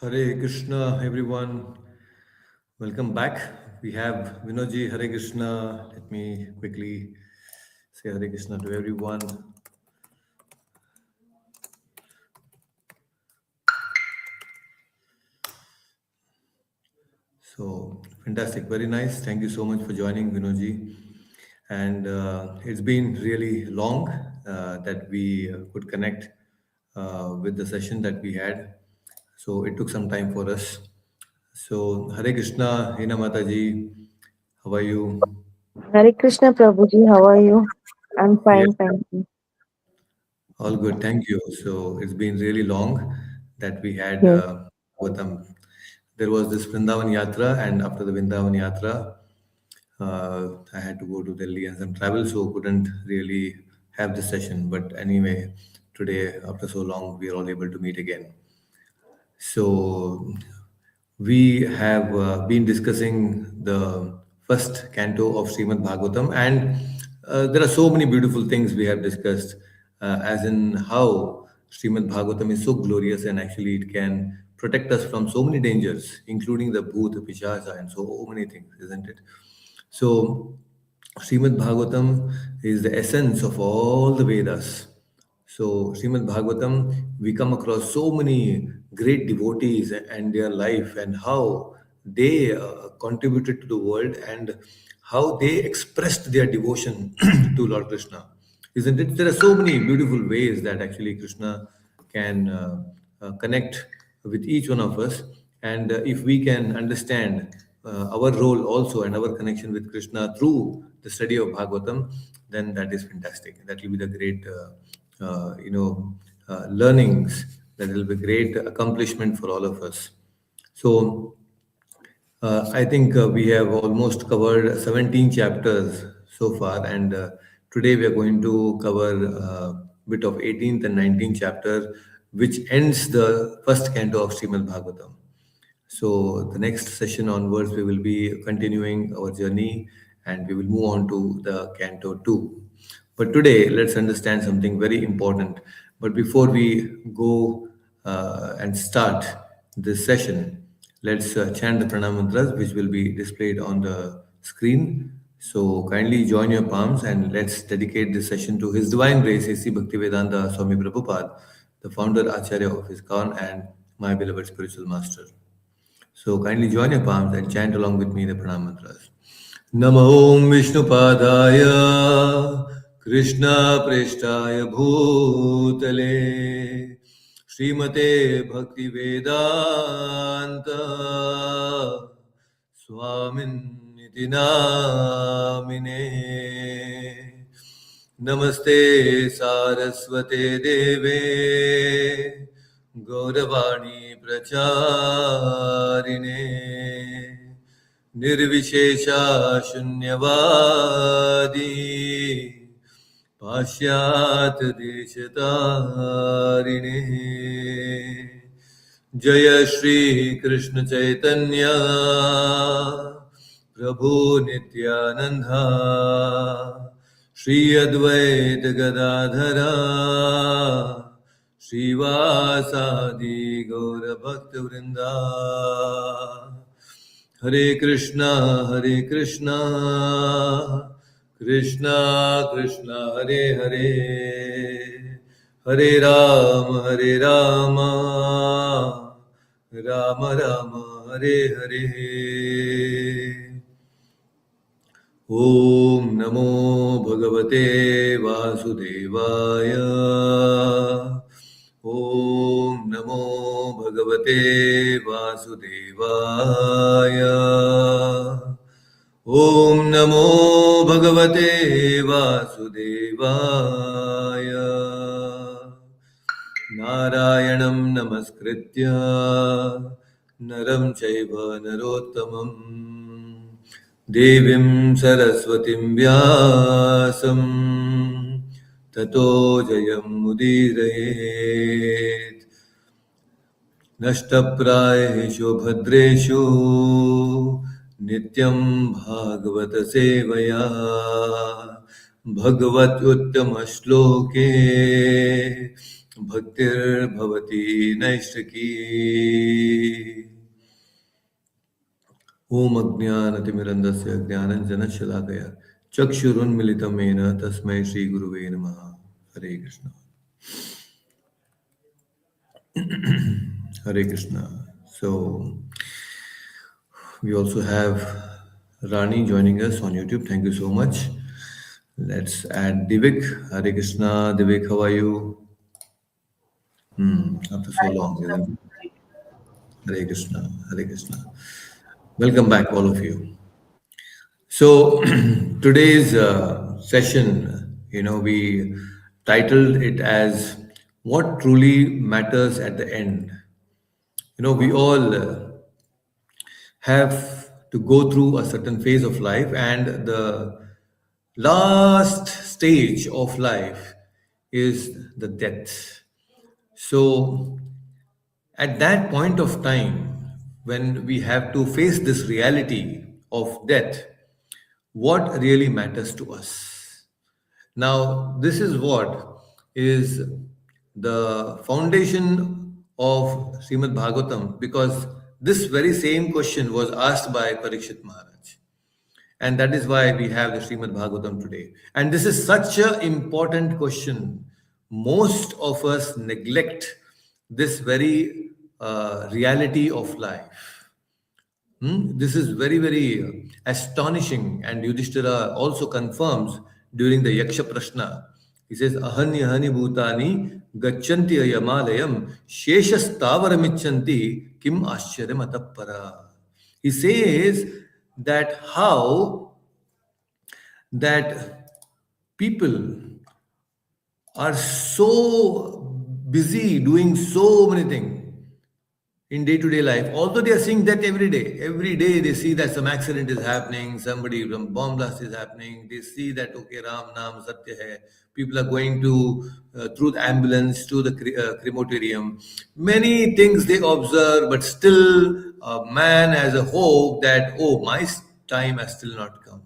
Hare Krishna, everyone. Welcome back. We have Vinodji. Hare Krishna. Let me quickly say Hare Krishna to everyone. So fantastic, very nice. Thank you so much for joining, Vinodji. And it's been really long that we could connect with the session that we had. So it took some time for us. So Hare Krishna, Hina Mataji. How are you? Hare Krishna Prabhuji, how are you? I'm Yes. fine, thank you. All good, thank you. So it's been really long that we had Yes. Bhagavatam. There was this Vrindavan Yatra, and after the Vrindavan Yatra, I had to go to Delhi and some travel, so couldn't really have this session. But anyway, today, after so long, we are all able to meet again. So we have been discussing the first canto of Srimad Bhagavatam, and there are so many beautiful things we have discussed, as in how Srimad Bhagavatam is so glorious and actually it can protect us from so many dangers, including the Bhuta, Pichacha, and so many things, isn't it? So, Srimad Bhagavatam is the essence of all the Vedas. So, Srimad Bhagavatam, we come across so many great devotees and their life and how they contributed to the world and how they expressed their devotion to Lord Krishna. Isn't it? There are so many beautiful ways that actually Krishna can connect with each one of us. And if we can understand our role also and our connection with Krishna through the study of Bhagavatam, then that is fantastic. That will be the great, learnings. That will be great accomplishment for all of us. So I think we have almost covered 17 chapters so far, and today we are going to cover a bit of 18th and 19th chapter, which ends the first canto of Srimad Bhagavatam. So the next session onwards, we will be continuing our journey, and we will move on to the canto 2. But today, let's understand something very important. But before we go and start this session, let's chant the pranam mantras, which will be displayed on the screen. So kindly join your palms and let's dedicate this session to His Divine Grace, A.C. Bhaktivedanta Swami Prabhupada, the founder Acharya of ISKCON and my beloved spiritual master. So kindly join your palms and chant along with me the pranam mantras. Namo Om Vishnupadaya Krishna Preshtaya Bhutale Srimate Bhakti Vedanta Swamin Niti Namine Namaste Saraswate Deve Gauravani Pracharine Nirvishesha Shunyavadi Pashyat Deshatarine Jaya Shri Krishna Chaitanya Prabhu Nityananda Shri Advaita Gadadhara Srivasadi Gaura Bhakta Vrinda Hare Krishna Krishna Krishna Hare Hare Hare Rama Rama Rama Hare Hare Om Namo Bhagavate Vasudevaya Om Namo Bhagavate Vasudevaya Om Namo Bhagavate Vasudevaya Narayanam Namaskritya Naram Chaiva Narottamam Devim Saraswatim Vyasam Tato Jayam Mudirayet Nashtaprayeshu Bhadreshu Nityam Bhagavata Sevaya भगवत्युत्तम श्लोके भक्तिर्भवति नैष्ठिकी ओम अज्ञानतिमिरन्दस्य ज्ञानञ्जनशलाकया चक्षुरुन्मिलितं येन तस्मै श्रीगुरुवे नमः. हरे Krishna. Hare Krishna. So we also have Rani joining us on YouTube. Thank you so much. Let's add Divik. Hare Krishna. Divik, how are you? After so long, isn't it? Hare Krishna. Hare Krishna. Welcome back, all of you. So today's session, we titled it as "What Truly Matters at the End." We all have to go through a certain phase of life, and the last stage of life is the death. So at that point of time, when we have to face this reality of death, what really matters to us? Now, this is what is the foundation of Srimad Bhagavatam, because this very same question was asked by Parikshit Maharaj. And that is why we have the Srimad Bhagavatam today. And this is such an important question. Most of us neglect this very reality of life. This is very, very astonishing. And Yudhishthira also confirms during the Yaksha Prashna. He says, Ahanyahani bhutani gachanti ayamalayam sheshastavaramichanti kim ascharya atappara. He says that how that people are so busy doing so many things in day-to-day life, although they are seeing that every day. Every day they see that some accident is happening, somebody some bomb blast is happening. They see that okay, Ram Naam Satya hai. People are going to through the ambulance to the crematorium. Many things they observe, but still man has a hope that oh, my time has still not come.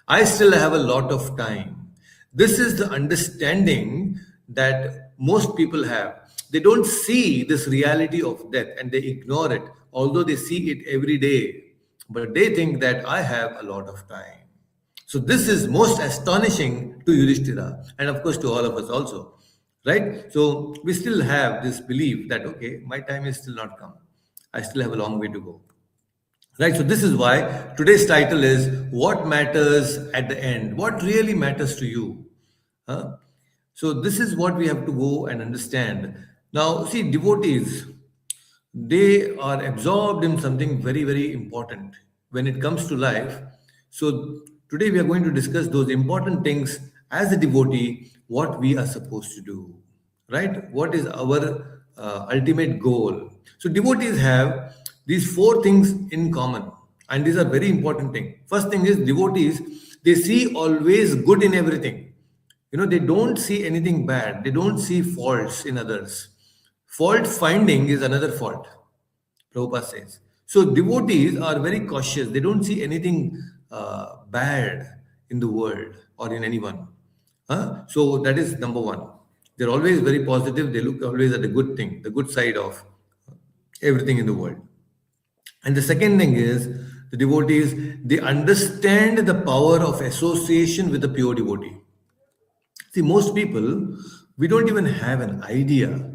I still have a lot of time. This is the understanding that most people have. They don't see this reality of death and they ignore it, although they see it every day. But they think that I have a lot of time. So this is most astonishing to Yudhishthira and of course to all of us also. Right? So we still have this belief that okay, my time is still not come. I still have a long way to go. Right, so this is why today's title is What Matters at the End? What really matters to you? Huh? So this is what we have to go and understand. Now, see, devotees, they are absorbed in something very, very important when it comes to life. So today we are going to discuss those important things as a devotee, what we are supposed to do, right? What is our ultimate goal? So devotees have these four things in common, and these are very important things. First thing is devotees, they see always good in everything. They don't see anything bad. They don't see faults in others. Fault finding is another fault, Prabhupada says. So devotees are very cautious. They don't see anything bad in the world or in anyone. So that is number one. They're always very positive. They look always at the good thing, the good side of everything in the world. And the second thing is the devotees, they understand the power of association with a pure devotee. See, most people, we don't even have an idea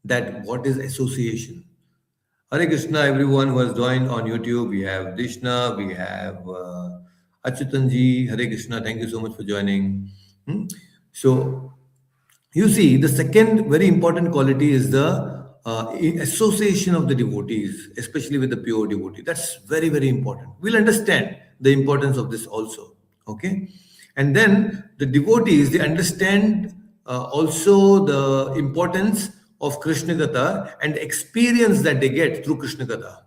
that what is association. Hare Krishna, everyone who has joined on YouTube. We have Dishna, we have Achyutanji. Hare Krishna, thank you so much for joining. So, you see, the second very important quality is the association of the devotees, especially with the pure devotee. That's very, very important. We'll understand the importance of this also. Okay. And then the devotees, they understand also the importance of Krishna Katha and the experience that they get through Krishna Katha.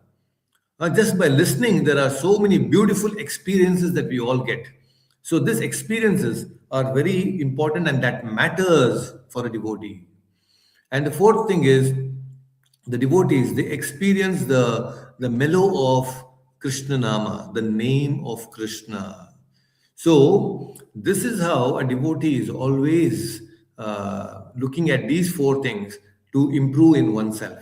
Just by listening, there are so many beautiful experiences that we all get. So these experiences are very important and that matters for a devotee. And the fourth thing is the devotees, they experience the mellow of Krishna Nama, the name of Krishna. So, this is how a devotee is always looking at these four things to improve in oneself.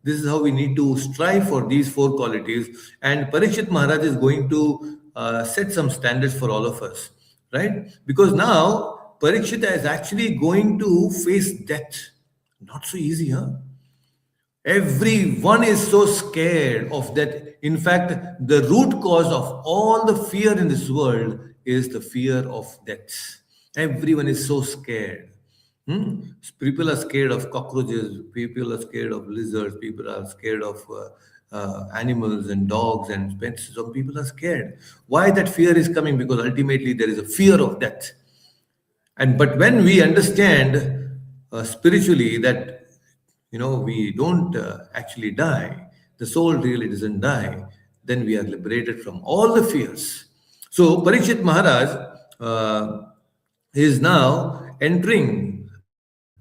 This is how we need to strive for these four qualities. And Parikshit Maharaj is going to set some standards for all of us, right? Because now Parikshit is actually going to face death. Not so easy, huh? Everyone is so scared of that. In fact, the root cause of all the fear in this world is the fear of death. Everyone is so scared. People are scared of cockroaches. People are scared of lizards. People are scared of animals and dogs and pets. Some people are scared. Why that fear is coming? Because ultimately there is a fear of death. And but when we understand spiritually that we don't actually die, the soul really doesn't die, then we are liberated from all the fears. So Parikshit Maharaj is now entering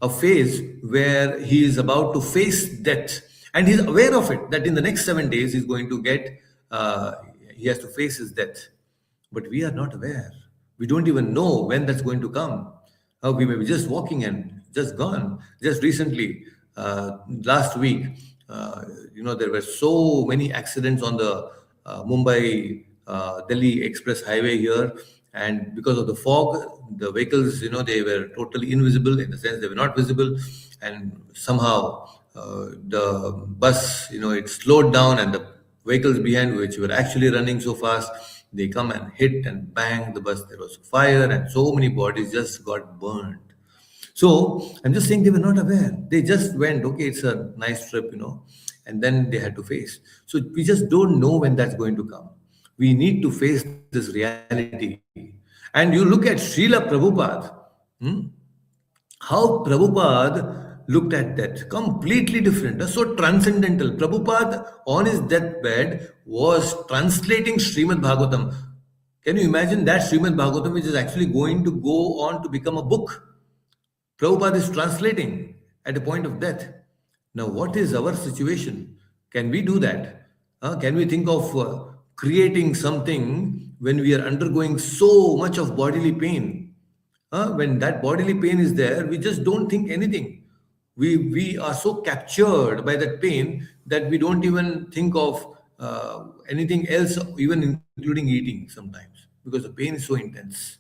a phase where he is about to face death, and he's aware of it, that in the next 7 days he's going to get he has to face his death. But we are not aware. We don't even know when that's going to come. We may be just walking and just gone. Just recently, last week, there were so many accidents on the Mumbai Delhi Express Highway here, and because of the fog, the vehicles, they were totally invisible, in the sense they were not visible, and somehow the bus, it slowed down, and the vehicles behind, which were actually running so fast, they come and hit and bang the bus. There was fire, and so many bodies just got burned. So I'm just saying they were not aware. They just went, okay, it's a nice trip, and then they had to face. So we just don't know when that's going to come. We need to face this reality. And you look at Srila Prabhupada, hmm, how Prabhupada looked at that, completely different, so transcendental. Prabhupada on his deathbed was translating Srimad Bhagavatam. Can you imagine that? Srimad Bhagavatam, which is actually going to go on to become a book, Prabhupada is translating at the point of death. Now, what is our situation? Can we do that? Can we think of creating something when we are undergoing so much of bodily pain? When that bodily pain is there, we just don't think anything. We are so captured by that pain that we don't even think of anything else, even including eating sometimes, because the pain is so intense.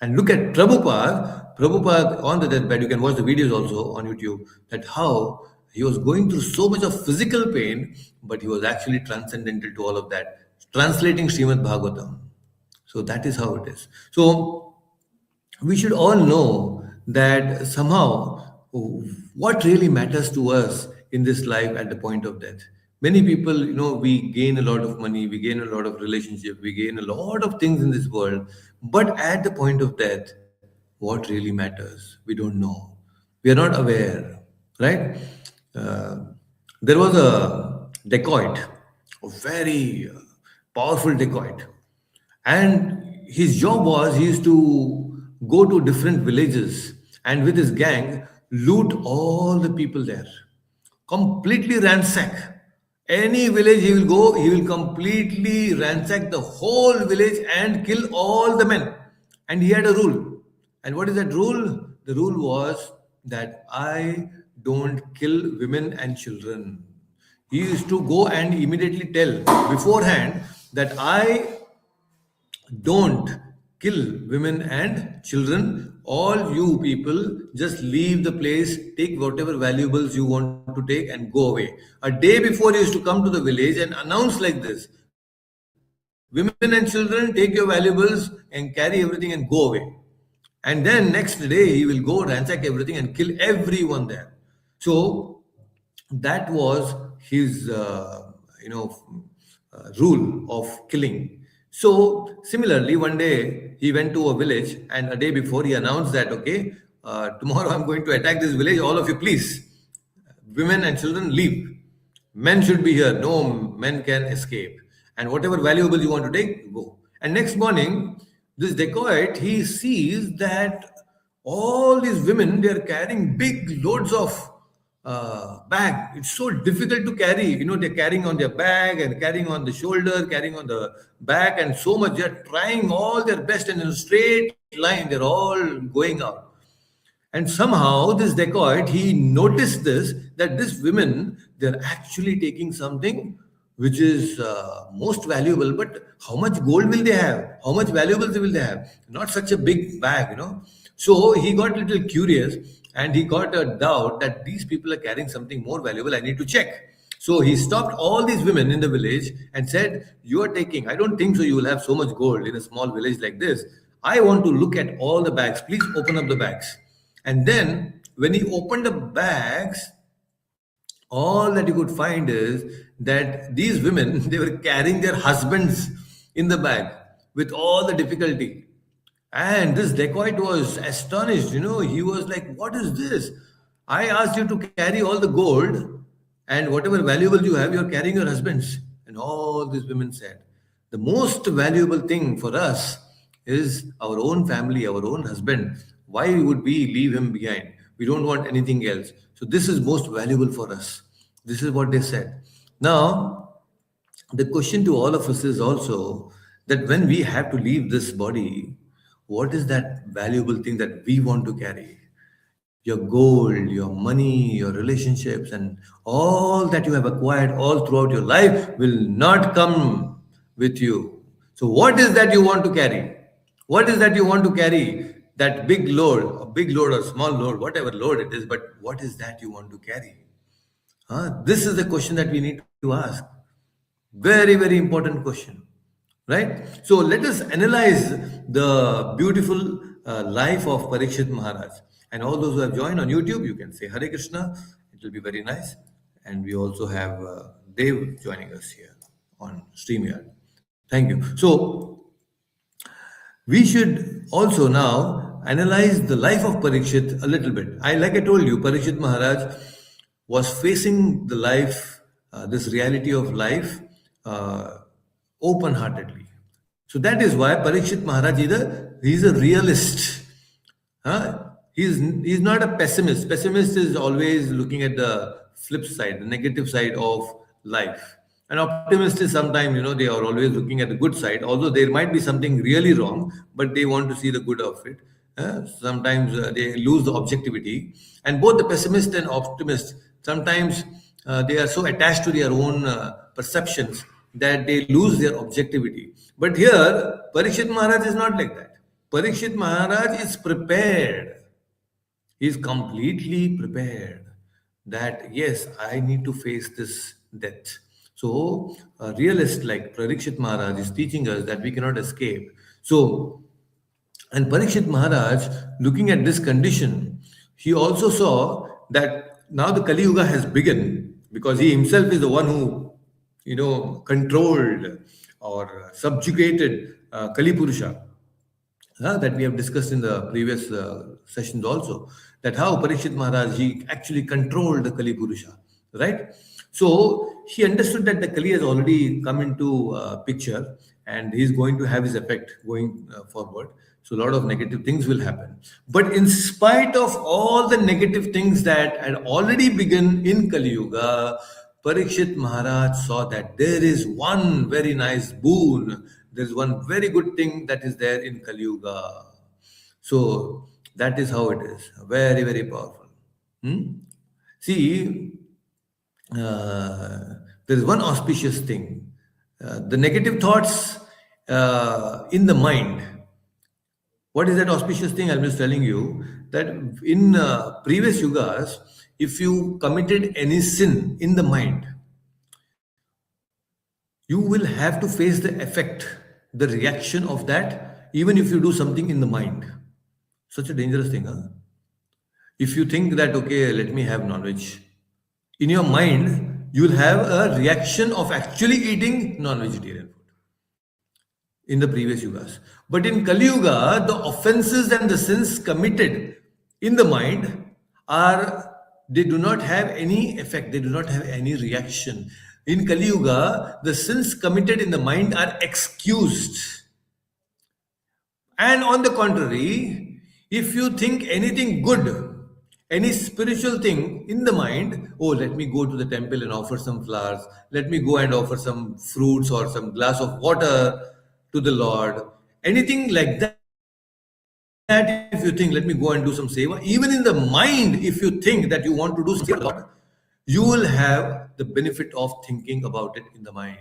And look at Prabhupada on the deathbed. You can watch the videos also on YouTube, that how he was going through so much of physical pain, but he was actually transcendental to all of that, translating Srimad Bhagavatam. So that is how it is. So we should all know that somehow what really matters to us in this life at the point of death. Many people, we gain a lot of money, we gain a lot of relationship, we gain a lot of things in this world, but at the point of death, what really matters, we don't know. We are not aware, right? Uh, there was a dacoit, a very powerful dacoit, and his job was he used to go to different villages and with his gang loot all the people there, completely ransack. Any village he will go, he will completely ransack the whole village and kill all the men. And he had a rule. And what is that rule? The rule was that I don't kill women and children. He used to go and immediately tell beforehand that I don't kill women and children. All you people just leave the place, take whatever valuables you want to take, and go away. A day before, he used to come to the village and announce like this: women and children, take your valuables and carry everything and go away. And then next day, he will go ransack everything and kill everyone there. So that was his rule of killing. So similarly, one day he went to a village, and a day before he announced that, okay, tomorrow I'm going to attack this village, all of you please, women and children, leave. Men should be here, no men can escape, and whatever valuables you want to take, go. And next morning, this dacoit, he sees that all these women, they are carrying big loads of bag. It's so difficult to carry. They're carrying on their bag and carrying on the shoulder, carrying on the back, and so much. They're trying all their best, and in a straight line, they're all going out. And somehow this dacoit, he noticed this, that this women, they're actually taking something which is most valuable. But how much gold will they have? How much valuables will they have? Not such a big bag. So he got a little curious, and he got a doubt that these people are carrying something more valuable. I need to check. So he stopped all these women in the village and said, "You are taking, I don't think so, you will have so much gold in a small village like this. I want to look at all the bags. Please open up the bags." And then when he opened the bags, all that you could find is that these women, they were carrying their husbands in the bag with all the difficulty. And this dacoit was astonished. He was like, "What is this? I asked you to carry all the gold, and whatever valuable you have, you're carrying your husbands." And all these women said, "The most valuable thing for us is our own family, our own husband. Why would we leave him behind? We don't want anything else. So this is most valuable for us." This is what they said. Now, the question to all of us is also that when we have to leave this body, what is that valuable thing that we want to carry? Your gold, your money, your relationships, and all that you have acquired all throughout your life will not come with you. So, what is that you want to carry? What is that you want to carry? That big load or small load, whatever load it is, but what is that you want to carry? This is the question that we need to ask. Very, very important question, right? So let us analyze the beautiful life of Parikshit Maharaj. And all those who have joined on YouTube, you can say Hare Krishna. It will be very nice. And we also have Dev joining us here on StreamYard. Thank you. So we should also now analyze the life of Parikshit a little bit. Like I told you, Parikshit Maharaj was facing the life, this reality of life, uh, open-heartedly. So that is why Parikshit Maharaj he's a realist. He's not a pessimist. Pessimist is always looking at the flip side, the negative side of life. An optimist is sometimes, they are always looking at the good side, although there might be something really wrong, but they want to see the good of it. Sometimes they lose the objectivity. And both the pessimist and optimist, sometimes they are so attached to their own perceptions that they lose their objectivity. But here, Parikshit Maharaj is not like that. Parikshit Maharaj is prepared. He is completely prepared that, yes, I need to face this death. So, a realist like Parikshit Maharaj is teaching us that we cannot escape. So, and Parikshit Maharaj, looking at this condition, he also saw that now the Kali Yuga has begun, because he himself is the one who, controlled or subjugated Kali Purusha. That we have discussed in the previous sessions also, that how Parikshit Maharaj, he actually controlled the Kali Purusha, right? So he understood that the Kali has already come into picture, and he's going to have his effect going forward. So a lot of negative things will happen. But in spite of all the negative things that had already begun in Kali Yuga, Parikshit Maharaj saw that there is one very nice boon. There's one very good thing that is there in Kali Yuga. So that is how it is. Very, very powerful. See, there is one auspicious thing. The negative thoughts in the mind. What is that auspicious thing? I'm just telling you that in previous yugas, if you committed any sin in the mind, you will have to face the effect, the reaction of that, even if you do something in the mind. Such a dangerous thing, huh? If you think that, okay, let me have non-veg, in your mind, you will have a reaction of actually eating non-vegetarian food in the previous yugas. But in Kali Yuga, the offenses and the sins committed in the mind they do not have any effect, they do not have any reaction. In Kali Yuga, the sins committed in the mind are excused. And on the contrary, if you think anything good, Any spiritual thing in the mind, oh, let me go to the temple and offer some flowers, let me go and offer some fruits or some glass of water to the Lord. Anything like that, if you think, let me go and do some seva, even in the mind, if you think that you want to do some seva to the Lord, you will have the benefit of thinking about it in the mind.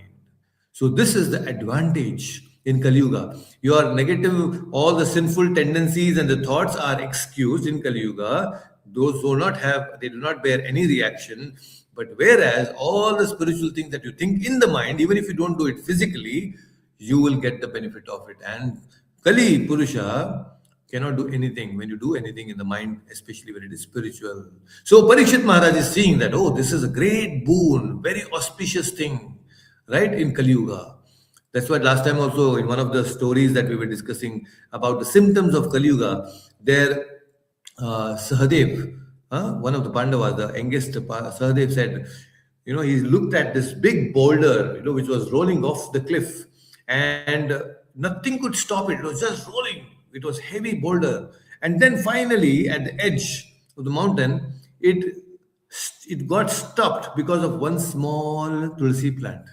So this is the advantage in Kali Yuga. Your negative, all the sinful tendencies and the thoughts are excused in Kali Yuga. Those do not have, they do not bear any reaction. But whereas all the spiritual things that you think in the mind, even if you don't do it physically, you will get the benefit of it. And Kali Purusha cannot do anything when you do anything in the mind, especially when it is spiritual. So Parikshit Maharaj is seeing that, oh, this is a great boon, very auspicious thing, right, in Kali Yuga. That's why last time also in one of the stories that we were discussing about the symptoms of Kali Yuga, there Sahadev, one of the Pandavas, the youngest Sahadev said, he looked at this big boulder, which was rolling off the cliff, and nothing could stop it. It was just rolling. It was heavy boulder, and then finally at the edge of the mountain, it got stopped because of one small tulsi plant.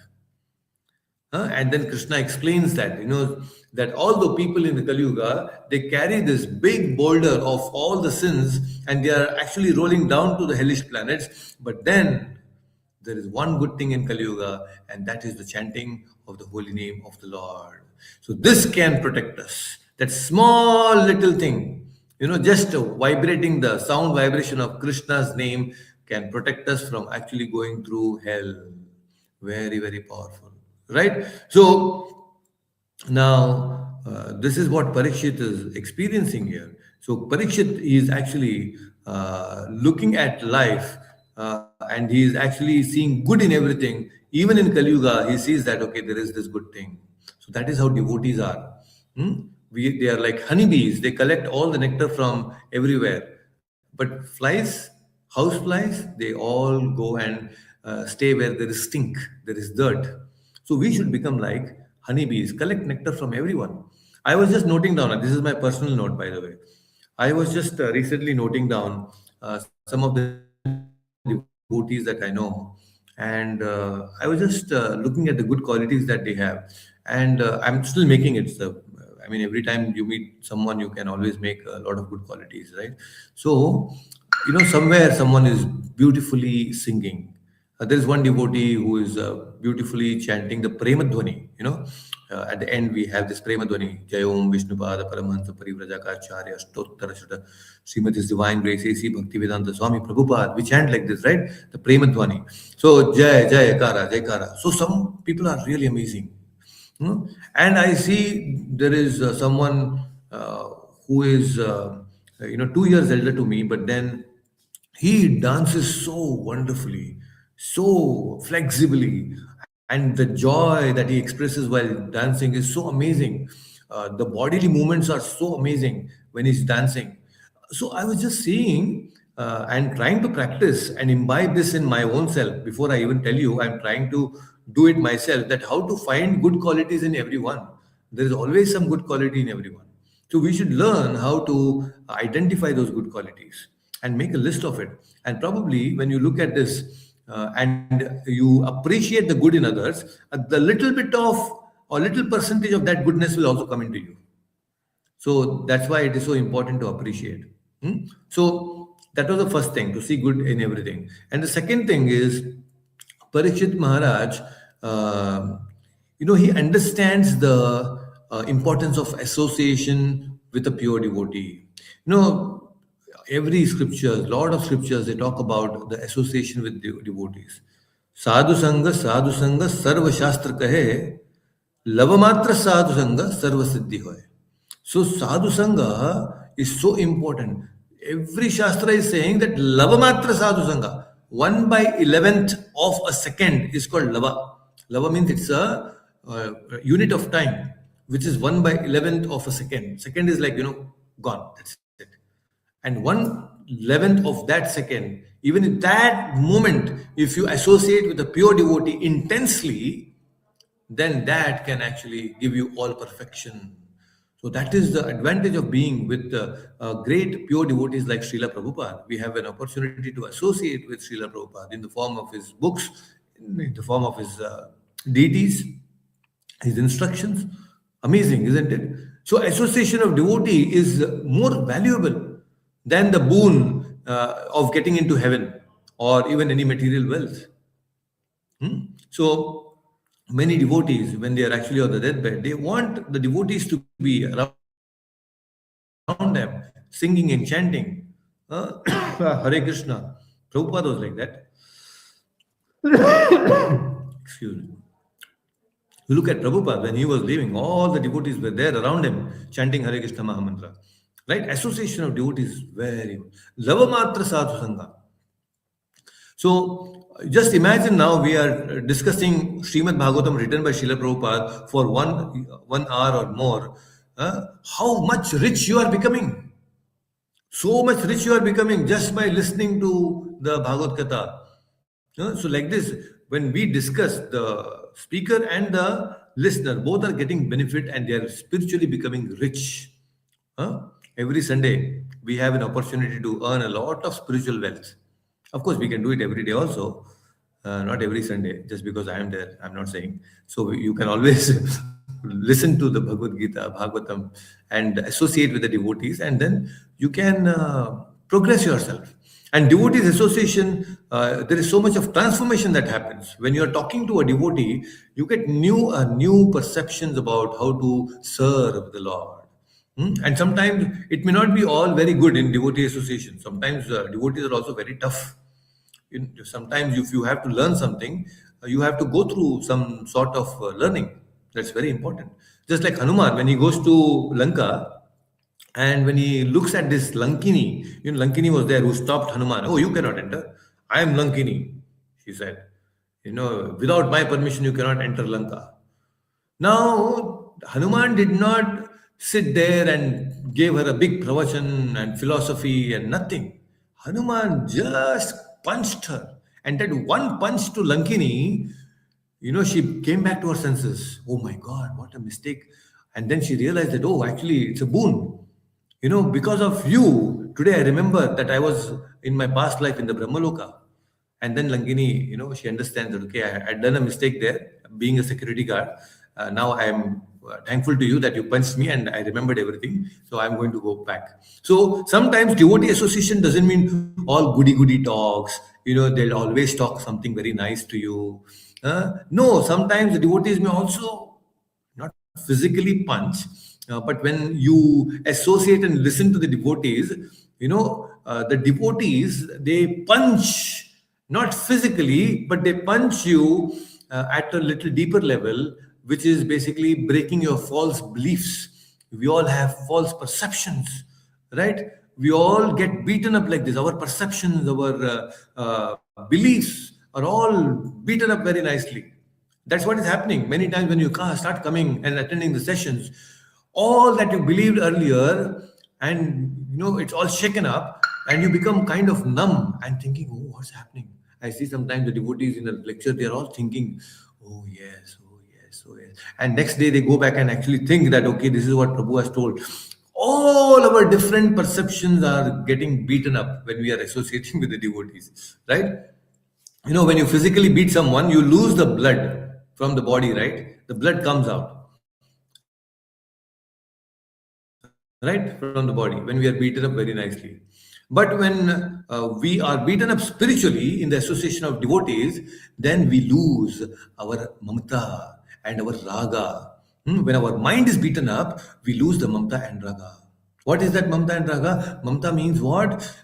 And then Krishna explains that, that although people in the Kali Yuga, they carry this big boulder of all the sins and they are actually rolling down to the hellish planets, but then there is one good thing in Kali Yuga, and that is the chanting of the holy name of the Lord. So this can protect us. That small little thing, just vibrating the sound vibration of Krishna's name can protect us from actually going through hell. Very, very powerful, right? So now this is what Parikshit is experiencing here. So Parikshit is actually looking at life, and he is actually seeing good in everything. Even in Kali Yuga, he sees that, okay, there is this good thing. So that is how devotees are. They are like honeybees. They collect all the nectar from everywhere. But flies, house flies, they all go and stay where there is stink, there is dirt. So we should become like honeybees, collect nectar from everyone. I was just noting down, and this is my personal note, by the way. I was just recently noting down some of the devotees that I know, and I was just looking at the good qualities that they have, and I'm still making it. So, I mean, every time you meet someone, you can always make a lot of good qualities, right? So, somewhere someone is beautifully singing. There is one devotee who is beautifully chanting the Premadhvani. At the end, we have this Premadhvani, Jayom Vishnupada Paramahansa Parivrajakaacharya Stottara Shuddha Srimad His Divine Grace A.C. Bhaktivedanta Swami Prabhupada. We chant like this, right? The Premadhvani. So, Jai, Jai, Kara, Jai Kara. So, some people are really amazing. And I see there is someone who is, 2 years elder to me, but then he dances so wonderfully, so flexibly, and the joy that he expresses while dancing is so amazing. The bodily movements are so amazing when he's dancing. So I was just seeing and trying to practice and imbibe this in my own self. Before I even tell you, I'm trying to do it myself. That how to find good qualities in everyone. There is always some good quality in everyone. So we should learn how to identify those good qualities and make a list of it. And probably when you look at this and you appreciate the good in others, the little bit of or little percentage of that goodness will also come into you. So that's why it is so important to appreciate. So that was the first thing, to see good in everything. And the second thing is Parikshit Maharaj, he understands the importance of association with a pure devotee. Every scriptures, lot of scriptures, they talk about the association with devotees. Sadhu Sangha, Sarva Shastra Kahe, Lavamatra Sadhu Sangha, Sarva Siddhi Hoy. So Sadhu Sangha is so important. Every Shastra is saying that Lavamatra Sadhu Sangha, 1/11th of a second is called Lava. Lava means it's a unit of time, which is 1/11th of a second. Second is like, gone. That's it. And 1/11th of that second, even in that moment, if you associate with a pure devotee intensely, then that can actually give you all perfection. So that is the advantage of being with great pure devotees like Srila Prabhupada. We have an opportunity to associate with Srila Prabhupada in the form of his books, in the form of his deities, his instructions. Amazing, isn't it? So association of devotee is more valuable than the boon of getting into heaven or even any material wealth. So many devotees, when they are actually on the deathbed, they want the devotees to be around them, singing and chanting. Hare Krishna. Prabhupada was like that. Excuse me. You look at Prabhupada when he was leaving, all the devotees were there around him chanting Hare Krishna Mahamantra. Right? Association of devotees is very good. Lavamatra sadhu sangha. So just imagine now we are discussing Srimad Bhagavatam written by Srila Prabhupada for 1 hour or more. How much rich you are becoming. So much rich you are becoming just by listening to the Bhagavad Gita. So like this, when we discuss, the speaker and the listener both are getting benefit and they are spiritually becoming rich. Every Sunday, we have an opportunity to earn a lot of spiritual wealth. Of course, we can do it every day also, not every Sunday, just because I am there. I'm not saying. So you can always listen to the Bhagavad Gita, Bhagavatam, and associate with the devotees, and then you can progress yourself. And devotees association, there is so much of transformation that happens when you are talking to a devotee. You get new perceptions about how to serve the Lord. And sometimes it may not be all very good in devotee association. Sometimes devotees are also very tough. Sometimes if you have to learn something, you have to go through some sort of learning. That's very important. Just like Hanuman, when he goes to Lanka, and when he looks at this Lankini, Lankini was there who stopped Hanuman. Oh, you cannot enter. I am Lankini, she said. Without my permission, you cannot enter Lanka. Now, Hanuman did not sit there and gave her a big pravachan and philosophy and nothing. Hanuman just punched her. And that one punch to Lankini, she came back to her senses. Oh my God, what a mistake. And then she realized that, oh, actually, it's a boon. Because of you, today I remember that I was in my past life in the Brahmaloka. And then Lankini, she understands that, okay, I had done a mistake there, being a security guard. Now I am thankful to you that you punched me and I remembered everything. So I'm going to go back. So sometimes devotee association doesn't mean all goody talks. They'll always talk something very nice to you. No, sometimes the devotees may also not physically punch, but when you associate and listen to the devotees, the devotees, they punch not physically, but they punch you at a little deeper level, which is basically breaking your false beliefs. We all have false perceptions, right? We all get beaten up like this. Our perceptions, our beliefs are all beaten up very nicely. That's what is happening many times when you start coming and attending the sessions. All that you believed earlier, and it's all shaken up, and you become kind of numb and thinking, oh, what's happening? I see sometimes the devotees in the lecture, they are all thinking, oh yes, oh yes, oh yes. And next day they go back and actually think that, okay, this is what Prabhu has told. All our different perceptions are getting beaten up when we are associating with the devotees, right? When you physically beat someone, you lose the blood from the body, right? The blood comes out, right, from the body when we are beaten up very nicely. But when we are beaten up spiritually in the association of devotees, then we lose our mamata and our raga. When our mind is beaten up, we lose the mamata and raga. What is that mamata and raga? Mamata means what?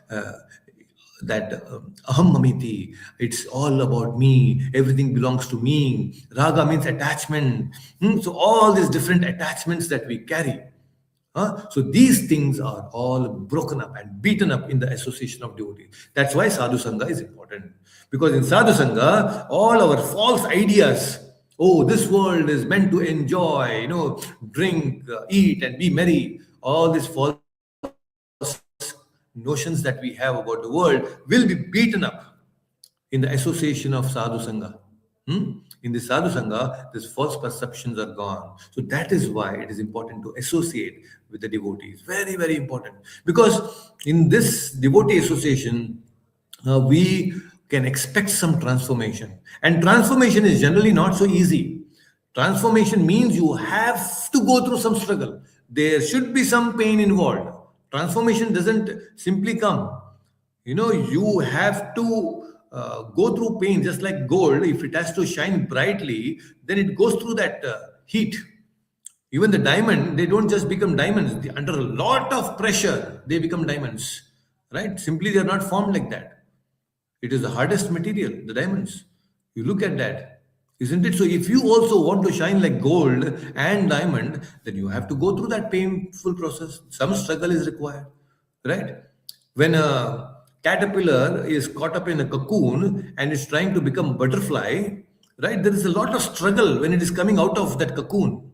That aham mamiti, it's all about me, everything belongs to me. Raga means attachment. So all these different attachments that we carry, so these things are all broken up and beaten up in the association of devotees. That's why sadhu sangha is important, because in sadhu sangha all our false ideas, oh, this world is meant to enjoy, drink, eat and be merry, all these false notions that we have about the world will be beaten up in the association of sadhu sangha. In the sadhu sangha, these false perceptions are gone. So that is why it is important to associate with the devotees. Very, very important. Because in this devotee association, we can expect some transformation. And transformation is generally not so easy. Transformation means you have to go through some struggle. There should be some pain involved. Transformation doesn't simply come. You have to go through pain, just like gold. If it has to shine brightly, then it goes through that heat. Even the diamond, they don't just become diamonds. Under a lot of pressure, they become diamonds, right? Simply, they are not formed like that. It is the hardest material, the diamonds. You look at that, isn't it? So if you also want to shine like gold and diamond, then you have to go through that painful process. Some struggle is required, right? When a caterpillar is caught up in a cocoon and is trying to become butterfly, right? There is a lot of struggle when it is coming out of that cocoon,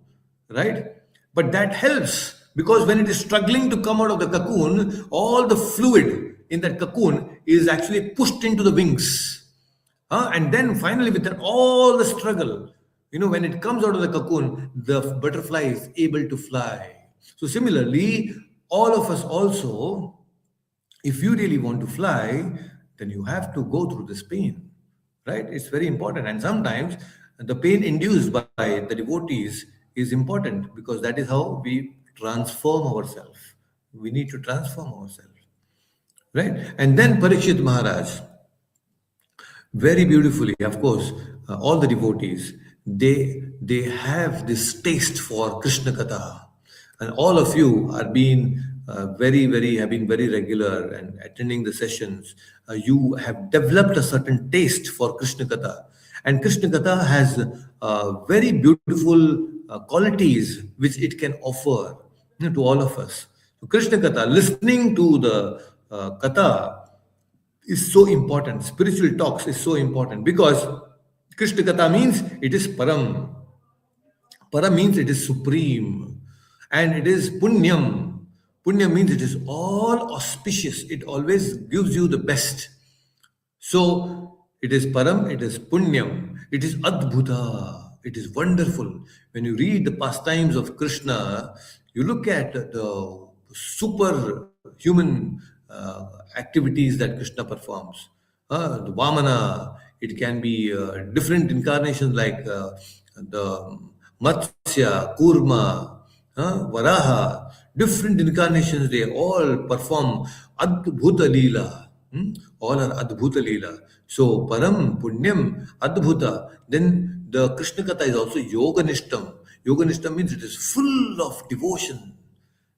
right? But that helps because when it is struggling to come out of the cocoon, all the fluid in that cocoon is actually pushed into the wings. And then finally, with that, all the struggle, when it comes out of the cocoon, the butterfly is able to fly. So, similarly, all of us also, if you really want to fly, then you have to go through this pain, right? It's very important. And sometimes the pain induced by the devotees is important because that is how we transform ourselves. We need to transform ourselves, right? And then Parikshit Maharaj, very beautifully, of course, all the devotees, they have this taste for Krishna Katha, and all of you are being have been very regular and attending the sessions. You have developed a certain taste for Krishna Katha, and Krishna Katha has very beautiful qualities which it can offer, to all of us. So Krishna Katha, listening to the Katha is so important. Spiritual talks is so important because Krishna Katha means it is Param. Param means it is supreme. And it is Punyam. Punyam means it is all auspicious. It always gives you the best. So it is Param, it is Punyam, it is Adbhuta, it is wonderful. When you read the pastimes of Krishna, you look at the superhuman activities that Krishna performs. The Vamana, it can be different incarnations like the Matsya, Kurma, Varaha, different incarnations, they all perform Adbhuta Leela. All are Adbhuta Leela. So Param, Punyam, Adbhuta. Then the Krishna Katha is also Yoganishtam. Yoganishtam means it is full of devotion.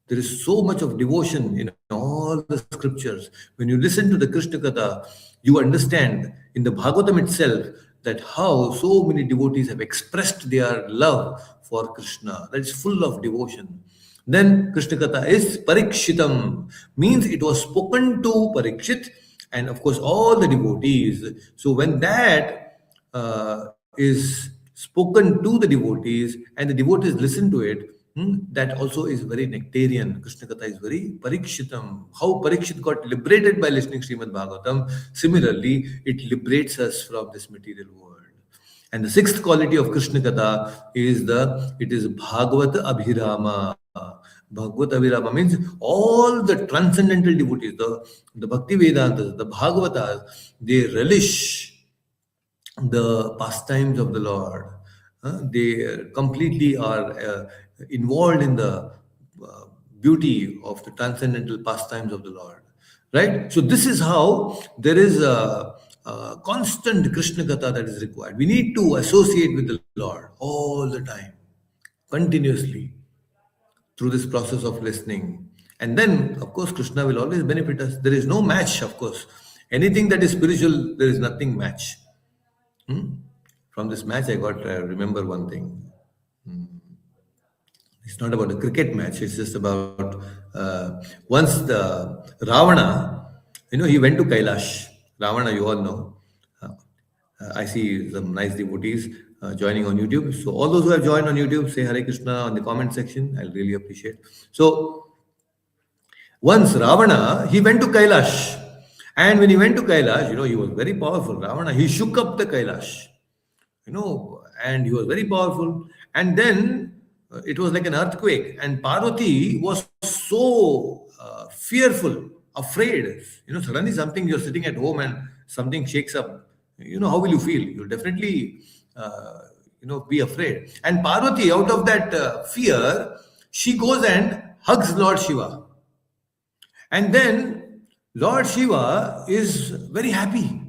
There is so much of devotion in all the scriptures. When you listen to the Krishna Katha, you understand in the Bhagavatam itself that how so many devotees have expressed their love for Krishna. That is full of devotion. Then Krishna Katha is Parikshitam, means it was spoken to Parikshit and of course all the devotees. So when that is spoken to the devotees and the devotees listen to it, that also is very nectarian. Krishna Katha is very Parikshitam. How Parikshit got liberated by listening Srimad Bhagavatam, similarly, it liberates us from this material world. And the sixth quality of Krishna Katha is it is Bhagavata Abhirama. Bhagavata Abhirama means all the transcendental devotees, the Bhakti Vedantas, the Bhagavatas, they relish the pastimes of the Lord. They completely are involved in the beauty of the transcendental pastimes of the Lord. Right? So, this is how there is a constant Krishna Katha that is required. We need to associate with the Lord all the time, continuously, through this process of listening. And then, of course, Krishna will always benefit us. There is no match, of course. Anything that is spiritual, there is nothing match. From this match, I got remember one thing. It's not about a cricket match. It's just about once the Ravana, he went to Kailash. Ravana, you all know. I see some nice devotees joining on YouTube. So all those who have joined on YouTube, say Hare Krishna on the comment section. I'll really appreciate. So once Ravana, he went to Kailash. And when he went to Kailash, he was very powerful. Ravana, he shook up the Kailash. and he was very powerful. And then it was like an earthquake, and Parvati was so fearful, afraid. Suddenly something, you're sitting at home and something shakes up. How will you feel? You'll definitely, be afraid. And Parvati, out of that fear, she goes and hugs Lord Shiva. And then Lord Shiva is very happy.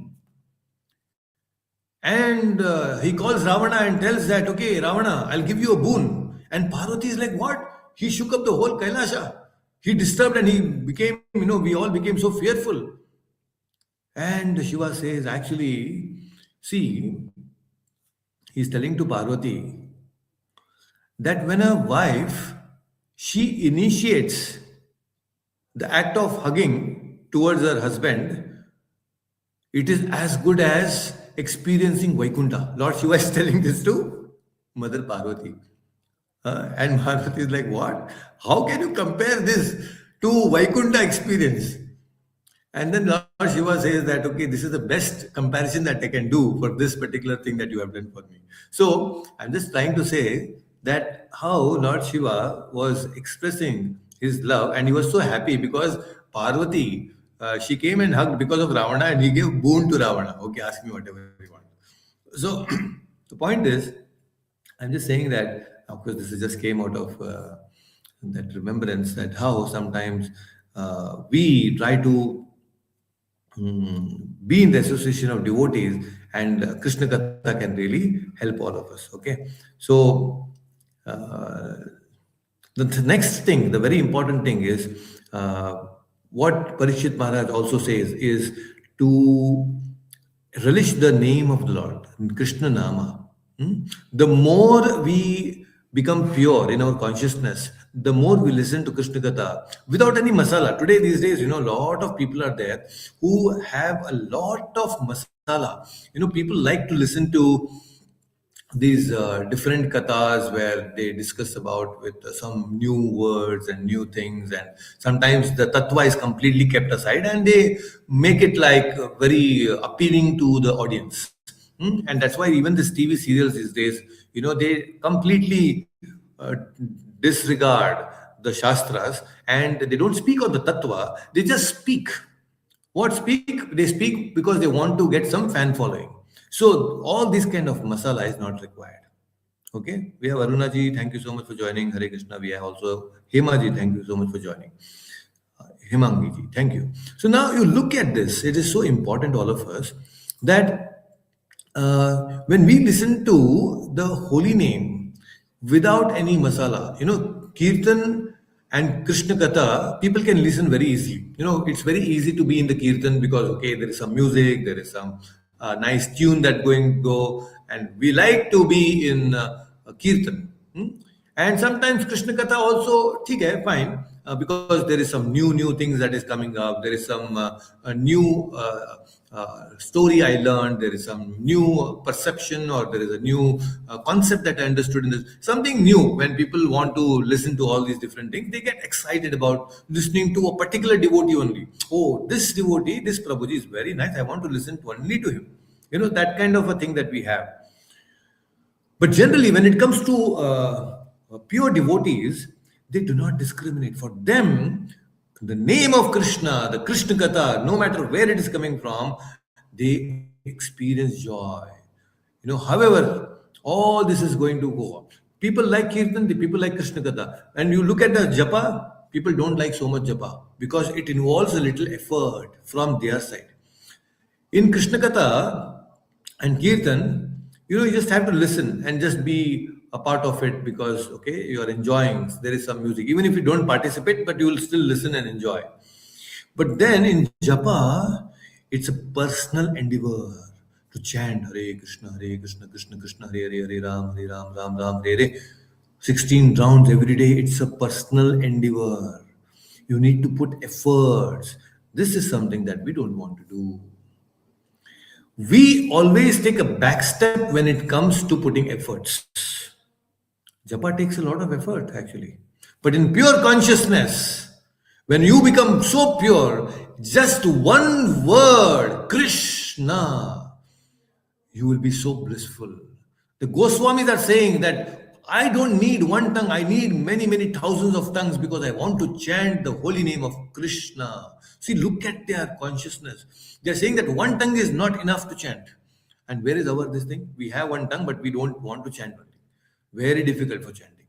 And he calls Ravana and tells that, okay, Ravana, I'll give you a boon. And Parvati is like, what? He shook up the whole Kailasha. He disturbed and he became, we all became so fearful. And Shiva says, actually, see, he's telling to Parvati that when a wife, she initiates the act of hugging towards her husband, it is as good as experiencing Vaikuntha. Lord Shiva is telling this to Mother Parvati. And Parvati is like, what? How can you compare this to Vaikuntha experience? And then Lord Shiva says that, okay, this is the best comparison that I can do for this particular thing that you have done for me. So I'm just trying to say that how Lord Shiva was expressing his love, and he was so happy because Parvati, she came and hugged because of Ravana, and he gave boon to Ravana. Okay, ask me whatever you want. So the point is, I'm just saying that, of course, this just came out of that remembrance that how sometimes we try to be in the association of devotees, and Krishna Katha can really help all of us. Okay, so uh, the next thing, the very important thing is what Parikshit Maharaj also says is to relish the name of the Lord, Krishna Nama. The more we become pure in our consciousness, the more we listen to Krishna Katha without any masala. Today, these days, a lot of people are there who have a lot of masala. People like to listen to these different kathas where they discuss about with some new words and new things, and sometimes the tattva is completely kept aside and they make it like very appealing to the audience. And that's why even these TV serials these days, they completely disregard the shastras, and they don't speak on the tattva, they just speak. What speak? They speak because they want to get some fan following. So all this kind of masala is not required. Okay, we have Aruna ji, thank you so much for joining. Hare Krishna. We have also Hema ji, thank you so much for joining. Himangi ji, thank you. So now you look at this, it is so important to all of us that when we listen to the holy name without any masala, Kirtan and Krishna Katha, people can listen very easily. It's very easy to be in the Kirtan because, okay, there is some music, there is some nice tune that go, and we like to be in Kirtan. And sometimes Krishna Katha also, okay, fine, because there is some new things that is coming up. There is some new story I learned. There is some new perception, or there is a new concept that I understood in this. Something new. When people want to listen to all these different things, they get excited about listening to a particular devotee only. Oh, this devotee, this Prabhuji is very nice. I want to listen only to him. That kind of a thing that we have. But generally, when it comes to pure devotees, they do not discriminate. For them, the name of Krishna, the Krishna Katha, no matter where it is coming from, they experience joy. However, all this is going to go up. People like Kirtan, the people like Krishna Katha. And you look at the japa, people don't like so much japa because it involves a little effort from their side. In Krishna Katha and Kirtan, you just have to listen and just be a part of it because, okay, you are enjoying. There is some music. Even if you don't participate, but you will still listen and enjoy. But then in Japa, it's a personal endeavor to chant Hare Krishna, Krishna Krishna, Hare Ram, Ram Ram, Hare. 16 rounds every day. It's a personal endeavor. You need to put efforts. This is something that we don't want to do. We always take a back step when it comes to putting efforts. Japa takes a lot of effort, actually. But in pure consciousness, when you become so pure, just one word, Krishna, you will be so blissful. The Goswamis are saying that I don't need one tongue, I need many, many thousands of tongues because I want to chant the holy name of Krishna. See, look at their consciousness. They're saying that one tongue is not enough to chant. And where is our this thing? We have one tongue, but we don't want to chant only. Very difficult for chanting,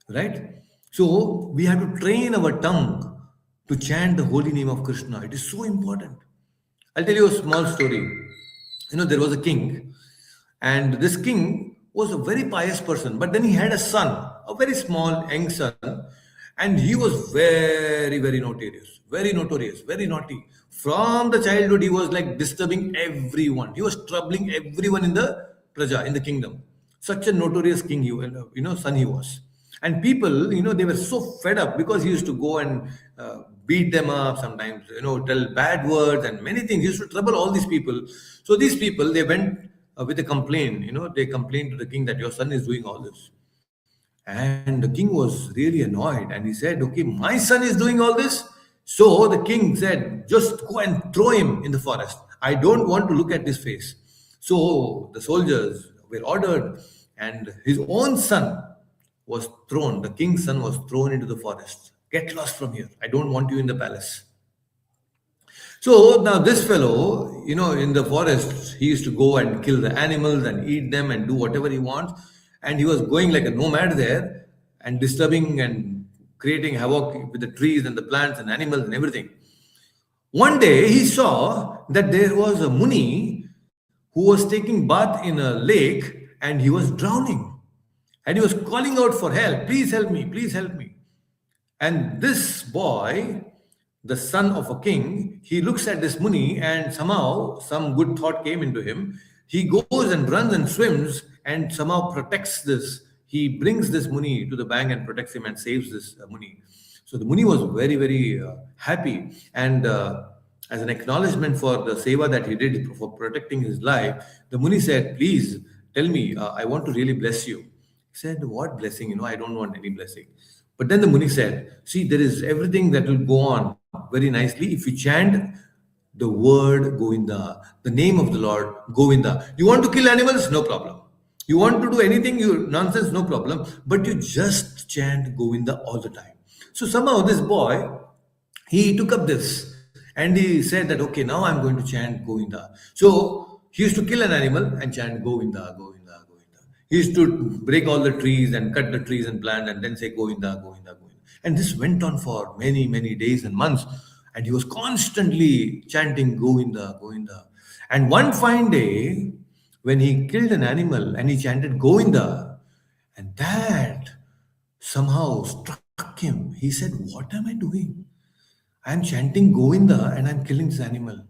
right? So we have to train our tongue to chant the holy name of Krishna. It is so important. I'll tell you a small story. There was a king, and this king was a very pious person, but then he had a son, a very small, young son, and he was very, very notorious, very naughty. From the childhood, he was like disturbing everyone. He was troubling everyone in the praja, in the kingdom. Such a notorious king, son he was. And people, they were so fed up because he used to go and beat them up sometimes, tell bad words and many things. He used to trouble all these people. So these people, they went with a complaint, they complained to the king that your son is doing all this. And the king was really annoyed and he said, okay, my son is doing all this. So the king said, just go and throw him in the forest. I don't want to look at this face. So the soldiers were ordered, and his own son was thrown, the king's son was thrown into the forest. Get lost from here. I don't want you in the palace. So now this fellow, in the forest, he used to go and kill the animals and eat them and do whatever he wants. And he was going like a nomad there and disturbing and creating havoc with the trees and the plants and animals and everything. One day he saw that there was a Muni who was taking bath in a lake and he was drowning. And he was calling out for help. Please help me, please help me. And this boy, the son of a king, he looks at this Muni and somehow some good thought came into him. He goes and runs and swims and somehow protects this. He brings this Muni to the bank and protects him and saves this Muni. So the Muni was very, very happy. And as an acknowledgement for the seva that he did for protecting his life, the Muni said, please tell me, I want to really bless you. He said, what blessing? I don't want any blessing. But then the Muni said, see, there is everything that will go on very nicely if you chant the word Govinda, the name of the Lord, Govinda. You want to kill animals? No problem. You want to do anything, nonsense, no problem. But you just chant Govinda all the time. So somehow this boy, he took up this and he said that, okay, now I'm going to chant Govinda. So he used to kill an animal and chant Govinda, Govinda, Govinda. He used to break all the trees and cut the trees and plant and then say Govinda, Govinda, Govinda. And this went on for many, many days and months. And he was constantly chanting Govinda, Govinda. And one fine day, when he killed an animal and he chanted Govinda, and that somehow struck him. He said, what am I doing? I'm chanting Govinda and I'm killing this animal.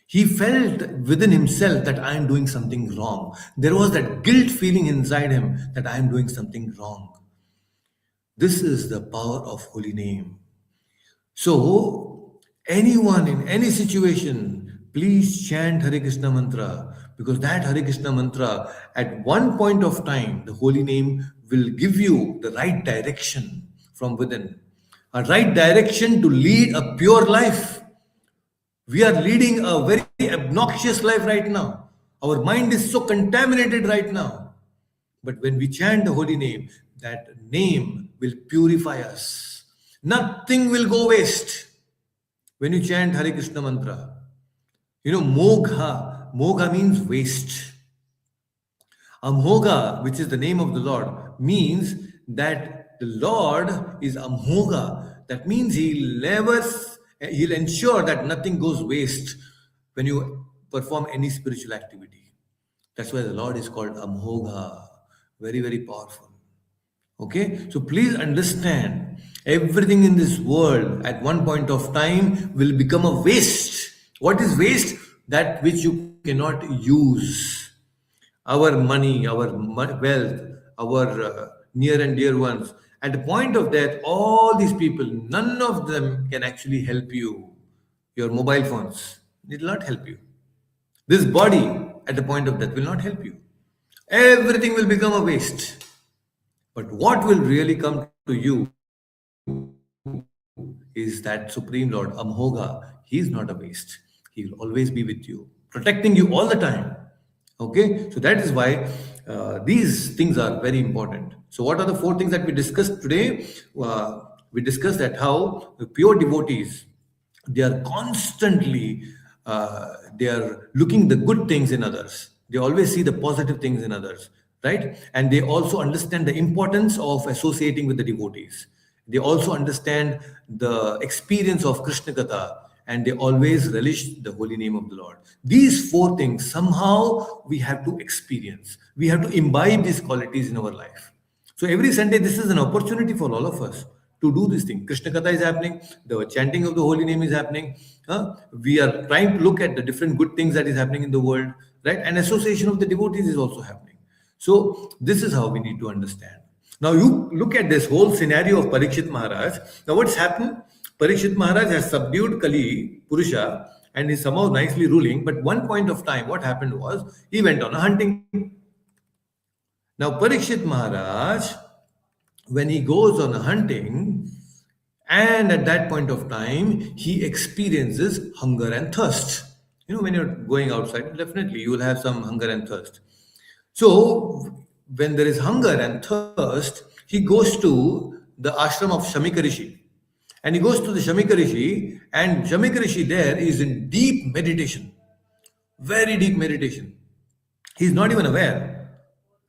He felt within himself that I am doing something wrong. There was that guilt feeling inside him that I am doing something wrong. This is the power of holy name. So, anyone in any situation, please chant Hare Krishna mantra, because that Hare Krishna mantra, at one point of time, the holy name will give you the right direction from within, a right direction to lead a pure life. We are leading a very obnoxious life right now. Our mind is so contaminated right now. But when we chant the holy name, that name will purify us. Nothing will go waste. When you chant Hare Krishna mantra, mogha means waste. Amhoga, which is the name of the Lord, means that the Lord is Amhoga. That means He'll ensure that nothing goes waste when you perform any spiritual activity. That's why the Lord is called Amhoga. Very, very powerful. Okay, so please understand, everything in this world at one point of time will become a waste. What is waste? That which you cannot use. Our money, our wealth, our near and dear ones. At the point of death, all these people, none of them can actually help you. Your mobile phones, it will not help you. This body, at the point of death, will not help you. Everything will become a waste. But what will really come to you is that Supreme Lord, Amhoga. He is not a waste. He will always be with you, protecting you all the time. Okay, so that is why these things are very important. So, what are the four things that we discussed today? We discussed that how the pure devotees, they are constantly they are looking the good things in others. They always see the positive things in others, right? And they also understand the importance of associating with the devotees. They also understand the experience of Krishna Katha, and they always relish the holy name of the Lord. These four things somehow we have to experience. We have to imbibe these qualities in our life. So every Sunday, this is an opportunity for all of us to do this thing. Krishna Katha is happening, the chanting of the holy name is happening. We are trying to look at the different good things that is happening in the world, right? And association of the devotees is also happening. So this is how we need to understand. Now you look at this whole scenario of Parikshit Maharaj. Now what's happened? Parikshit Maharaj has subdued Kali, Purusha, and is somehow nicely ruling. But one point of time, what happened was he went on a hunting. Now Parikshit Maharaj, when he goes on a hunting, and at that point of time, he experiences hunger and thirst. You know, when you're going outside, definitely you will have some hunger and thirst. So, when there is hunger and thirst, he goes to the ashram of Shamika Rishi. And he goes to the Shamika Rishi, and Shamika Rishi there is in deep meditation, very deep meditation. He's not even aware.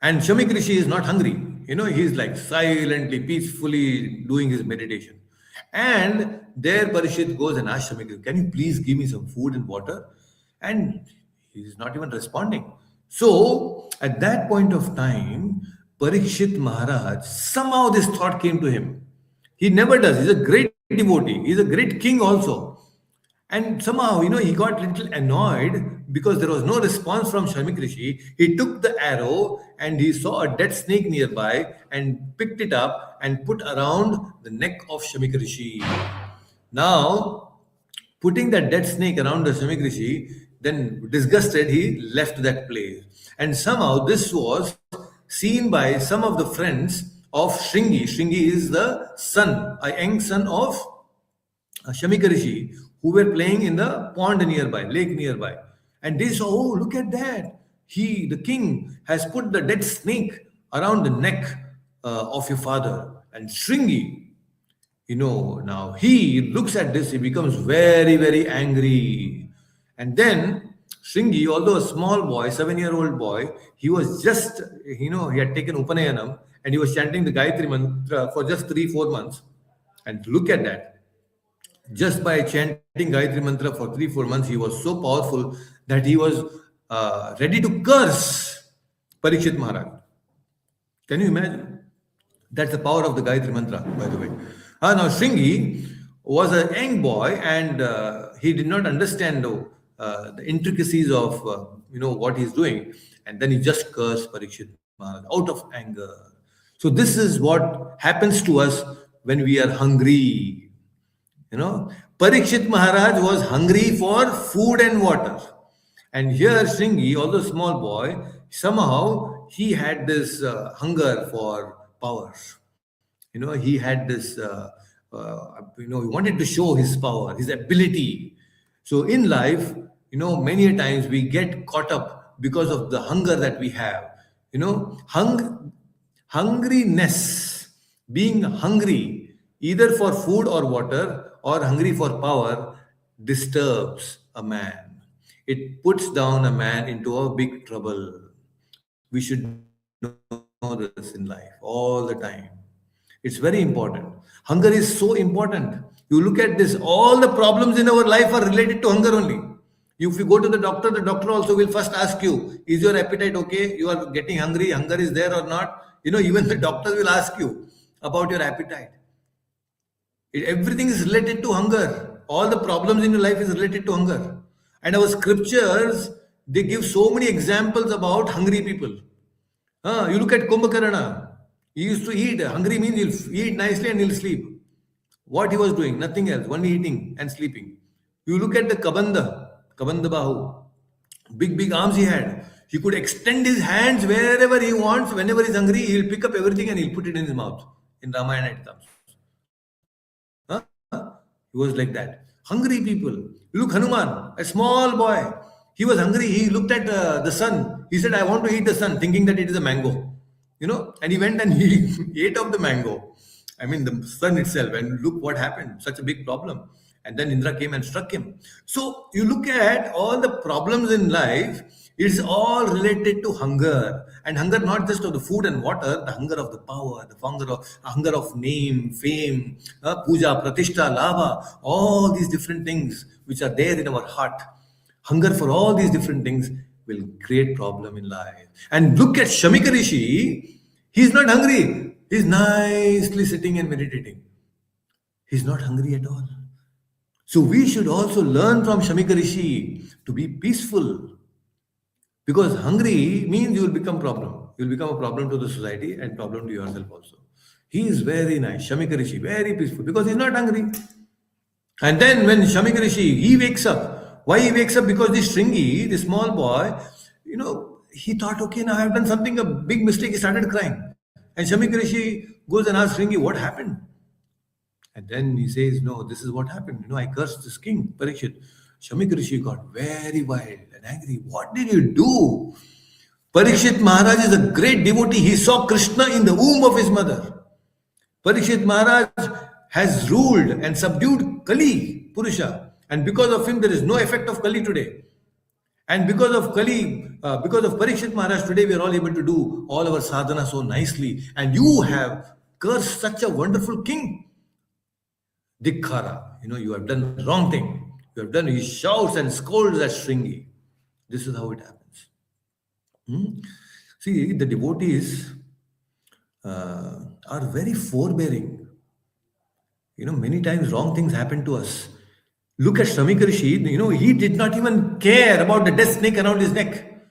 And Shamik Rishi is not hungry. You know, he's like silently, peacefully doing his meditation. And there Parishit goes and asks Shamik, can you please give me some food and water? And he's not even responding. So at that point of time, Parikshit Maharaj, somehow this thought came to him. He never does. He's a great devotee. He's a great king also. And somehow, you know, he got a little annoyed because there was no response from Shamik Rishi. He took the arrow and he saw a dead snake nearby and picked it up and put around the neck of Shamik Rishi. Now, putting that dead snake around the Shamik Rishi, then disgusted, he left that place. And somehow this was seen by some of the friends of Shringi. Shringi is the son, a young son of Shamika Rishi, who were playing in the pond nearby, lake nearby. And they saw, oh, look at that. He, the king, has put the dead snake around the neck of your father. And Shringi, you know, now he looks at this, he becomes very, very angry. And then Shringi, although a small boy, 7-year-old boy, he was just, you know, he had taken Upanayanam and he was chanting the Gayatri Mantra for just 3-4 months. And look at that. Just by chanting Gayatri Mantra for 3-4 months, he was so powerful that he was ready to curse Parikshit Maharaj. Can you imagine? That's the power of the Gayatri Mantra, by the way. Now, Shringi was a young boy and he did not understand the intricacies of you know what he's doing, and then he just cursed Parikshit Maharaj out of anger. So this is what happens to us when we are hungry. You know, Parikshit Maharaj was hungry for food and water. And here Shringi, although small boy, somehow he had this hunger for power. You know, he had this, you know, he wanted to show his power, his ability. So in life, you know, many a times we get caught up because of the hunger that we have. You know, hungriness, being hungry either for food or water or hungry for power disturbs a man. It puts down a man into a big trouble. We should know this in life all the time. It's very important. Hunger is so important. You look at this, all the problems in our life are related to hunger only. If you go to the doctor also will first ask you, is your appetite okay? You are getting hungry, hunger is there or not? You know, even the doctors will ask you about your appetite. Everything is related to hunger. All the problems in your life is related to hunger. And our scriptures, they give so many examples about hungry people. You look at Kumbhakarna. He used to eat. Hungry means he'll eat nicely and he'll sleep. What he was doing? Nothing else. Only eating and sleeping. You look at the Kabanda Bahu. Big, big arms he had. He could extend his hands wherever he wants. Whenever he's hungry, he'll pick up everything and he'll put it in his mouth. In Ramayana it comes. He was like that. Hungry people. You look Hanuman, a small boy. He was hungry. He looked at the sun. He said, I want to eat the sun, thinking that it is a mango. And he went and he ate of the mango. I mean, the sun itself. And look what happened. Such a big problem. And then Indra came and struck him. So you look at all the problems in life, it's all related to hunger. And hunger not just of the food and water, the hunger of the power, the hunger of name, fame, puja, pratishta, lava, all these different things which are there in our heart. Hunger for all these different things will create problem in life. And look at Shamika Rishi. He's not hungry. He's nicely sitting and meditating. He's not hungry at all. So we should also learn from Shamika Rishi to be peaceful. Because hungry means you will become problem. You will become a problem to the society and problem to yourself also. He is very nice, Shamika Rishi, very peaceful because he's not hungry. And then when Shamika Rishi, he wakes up. Why he wakes up? Because this Shringi, this small boy, he thought, okay, now I have done something, a big mistake. He started crying. And Shamika Rishi goes and asks Shringi, what happened? And then he says, no, this is what happened. I cursed this king, Parikshit. Shamika Rishi got very wild and angry. What did you do? Parikshit Maharaj is a great devotee. He saw Krishna in the womb of his mother. Parikshit Maharaj has ruled and subdued Kali, Purusha. And because of him, there is no effect of Kali today. And because of Kali, because of Parikshit Maharaj, today we are all able to do all our sadhana so nicely. And you have cursed such a wonderful king. Dikhara, you have done the wrong thing. He shouts and scolds at Shringi. This is how it happens. See, the devotees are very forbearing. Many times wrong things happen to us. Look at Shamika Rishi, he did not even care about the death snake around his neck.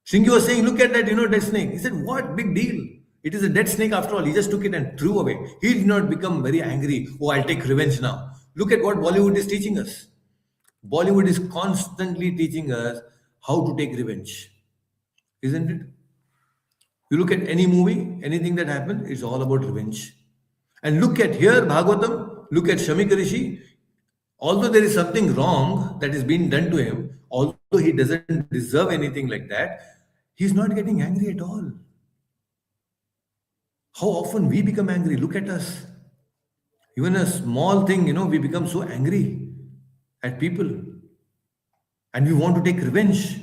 Shringi was saying, look at that, dead snake. He said, what big deal? It is a dead snake after all. He just took it and threw away. He did not become very angry. Oh, I'll take revenge now. Look at what Bollywood is teaching us. Bollywood is constantly teaching us how to take revenge. Isn't it? You look at any movie, anything that happens, it's all about revenge. And look at here, Bhagavatam, look at Shamika Rishi. Although there is something wrong that is being done to him, although he doesn't deserve anything like that, he's not getting angry at all. How often we become angry? Look at us. Even a small thing, we become so angry at people. And we want to take revenge.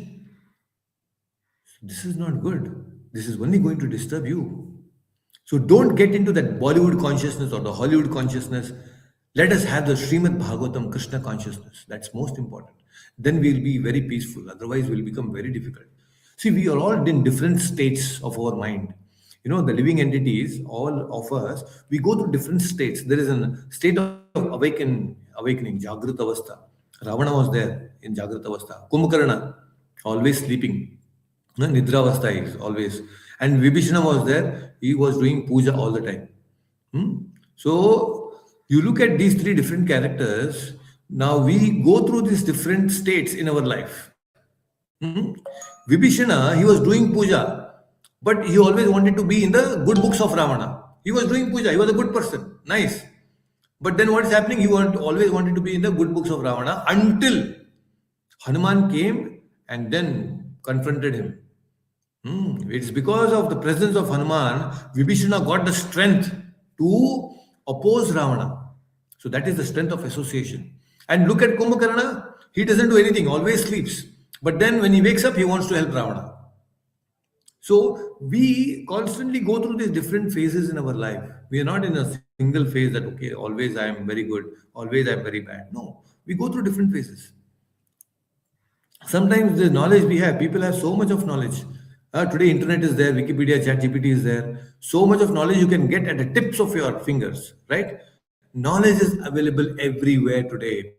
This is not good. This is only going to disturb you. So don't get into that Bollywood consciousness or the Hollywood consciousness. Let us have the Srimad Bhagavatam Krishna consciousness. That's most important. Then we'll be very peaceful. Otherwise, we'll become very difficult. See, we are all in different states of our mind. The living entities, all of us, we go through different states. There is a state of awakening, Jagrata Avastha. Ravana was there in Jagrata Avastha. Kumbhakarna, always sleeping. Nidra Avastha is always. And Vibhishana was there. He was doing puja all the time. So, you look at these three different characters. Now, we go through these different states in our life. Vibhishana, he was doing puja. But he always wanted to be in the good books of Ravana. He was doing puja. He was a good person. Nice. But then what is happening? He always wanted to be in the good books of Ravana until Hanuman came and then confronted him. It's because of the presence of Hanuman, Vibhishana got the strength to oppose Ravana. So that is the strength of association. And look at Kumbhakarna. He doesn't do anything, always sleeps. But then when he wakes up, he wants to help Ravana. So we constantly go through these different phases in our life. We are not in a single phase that, okay, always I am very good, always I am very bad. No, we go through different phases. Sometimes the knowledge we have, people have so much of knowledge. Today internet is there, Wikipedia, ChatGPT is there. So much of knowledge you can get at the tips of your fingers, right? Knowledge is available everywhere today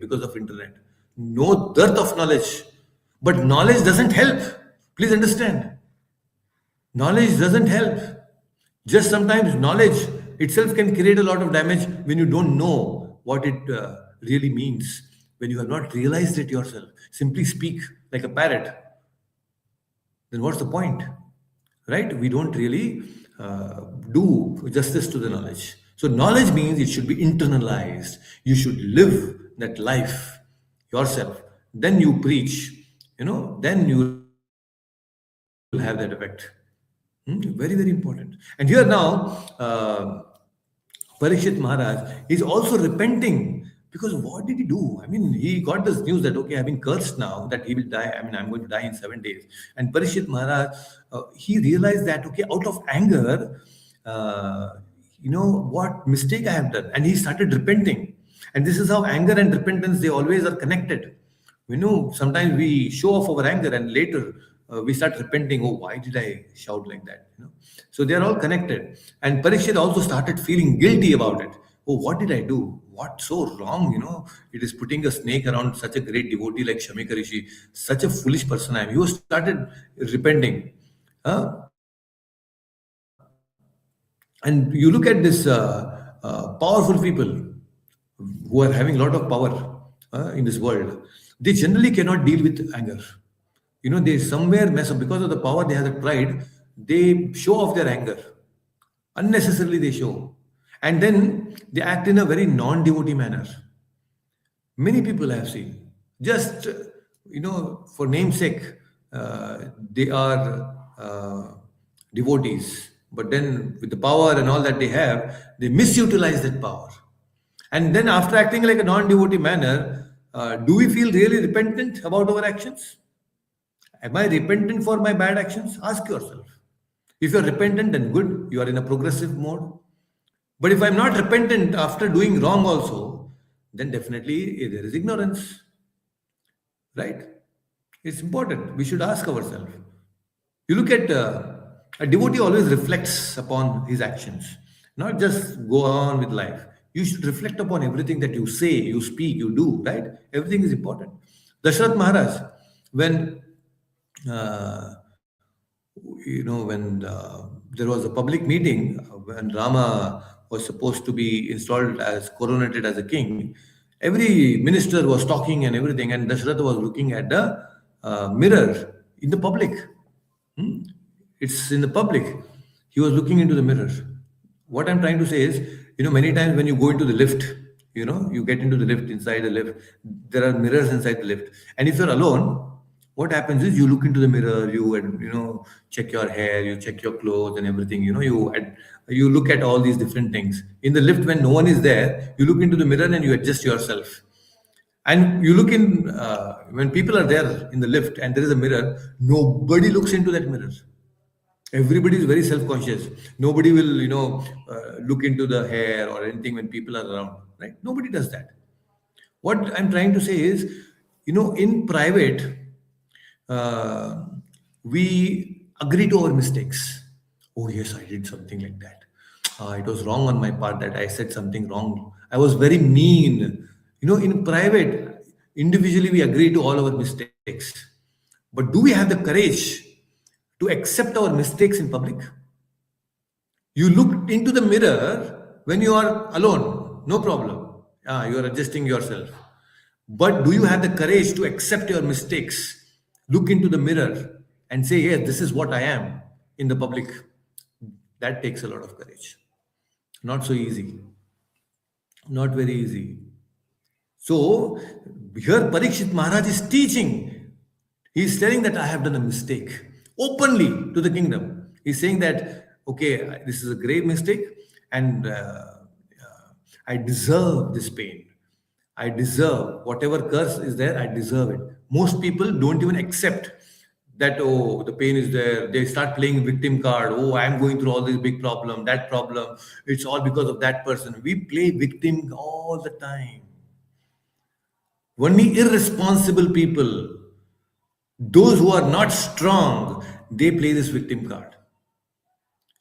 because of internet. No dearth of knowledge. But knowledge doesn't help. Please understand. Knowledge doesn't help. Just sometimes knowledge itself can create a lot of damage when you don't know what it really means, when you have not realized it yourself. Simply speak like a parrot. Then what's the point? Right? We don't really do justice to the knowledge. So knowledge means it should be internalized. You should live that life yourself. Then you preach. then you will have that effect. Very, very important. And here now, Parikshit Maharaj is also repenting because what did he do? I mean, he got this news that, okay, I've been cursed now, that he will die. I mean, I'm going to die in 7 days. And Parikshit Maharaj, he realized that, okay, out of anger, what mistake I have done. And he started repenting. And this is how anger and repentance, they always are connected. Sometimes we show off our anger and later we start repenting. Oh, why did I shout like that? So they are all connected. And Parikshit also started feeling guilty about it. Oh, what did I do? What so wrong? It is putting a snake around such a great devotee like Shamika Rishi. Such a foolish person I am. He started repenting. And you look at this powerful people who are having a lot of power in this world, they generally cannot deal with anger. They somewhere mess up because of the power they have, the pride. They show off their anger unnecessarily. They show, and then they act in a very non-devotee manner. Many people I have seen, just for namesake, they are devotees, but then with the power and all that they have, they misutilize that power. And then after acting like a non-devotee manner, do we feel really repentant about our actions? Am I repentant for my bad actions? Ask yourself. If you're repentant, then good, you are in a progressive mode. But if I'm not repentant after doing wrong also, then definitely there is ignorance, right? It's important. We should ask ourselves. You look at a devotee always reflects upon his actions, not just go on with life. You should reflect upon everything that you say, you speak, you do, right? Everything is important. Dashrath Maharaj, when uh, when there was a public meeting when Rama was supposed to be installed as coronated as a king, every minister was talking and everything, and Dashratha was looking at the mirror in the public. Hmm? It's in the public. He was looking into the mirror. What I'm trying to say is, many times when you go into the lift, you get into the lift, inside the lift, there are mirrors inside the lift. And if you're alone, what happens is you look into the mirror, check your hair, you check your clothes and everything. You look at all these different things. In the lift, when no one is there, you look into the mirror and you adjust yourself. And you look in when people are there in the lift and there is a mirror, nobody looks into that mirror. Everybody is very self-conscious. Nobody will, look into the hair or anything when people are around, right? Nobody does that. What I'm trying to say is, in private, uh, we agree to our mistakes. Oh, yes, I did something like that. It was wrong on my part that I said something wrong. I was very mean. In private, individually, we agree to all our mistakes. But do we have the courage to accept our mistakes in public? You look into the mirror when you are alone, no problem. You are adjusting yourself. But do you have the courage to accept your mistakes, look into the mirror, and say, yes, this is what I am in the public? That takes a lot of courage. Not so easy. Not very easy. So, here Parikshit Maharaj is teaching. He is telling that I have done a mistake openly to the kingdom. He's saying that, okay, this is a grave mistake and I deserve this pain. I deserve whatever curse is there, I deserve it. Most people don't even accept that, oh, the pain is there. They start playing victim card. Oh, I'm going through all this big problem, that problem. It's all because of that person. We play victim all the time. Only irresponsible people, those who are not strong, they play this victim card.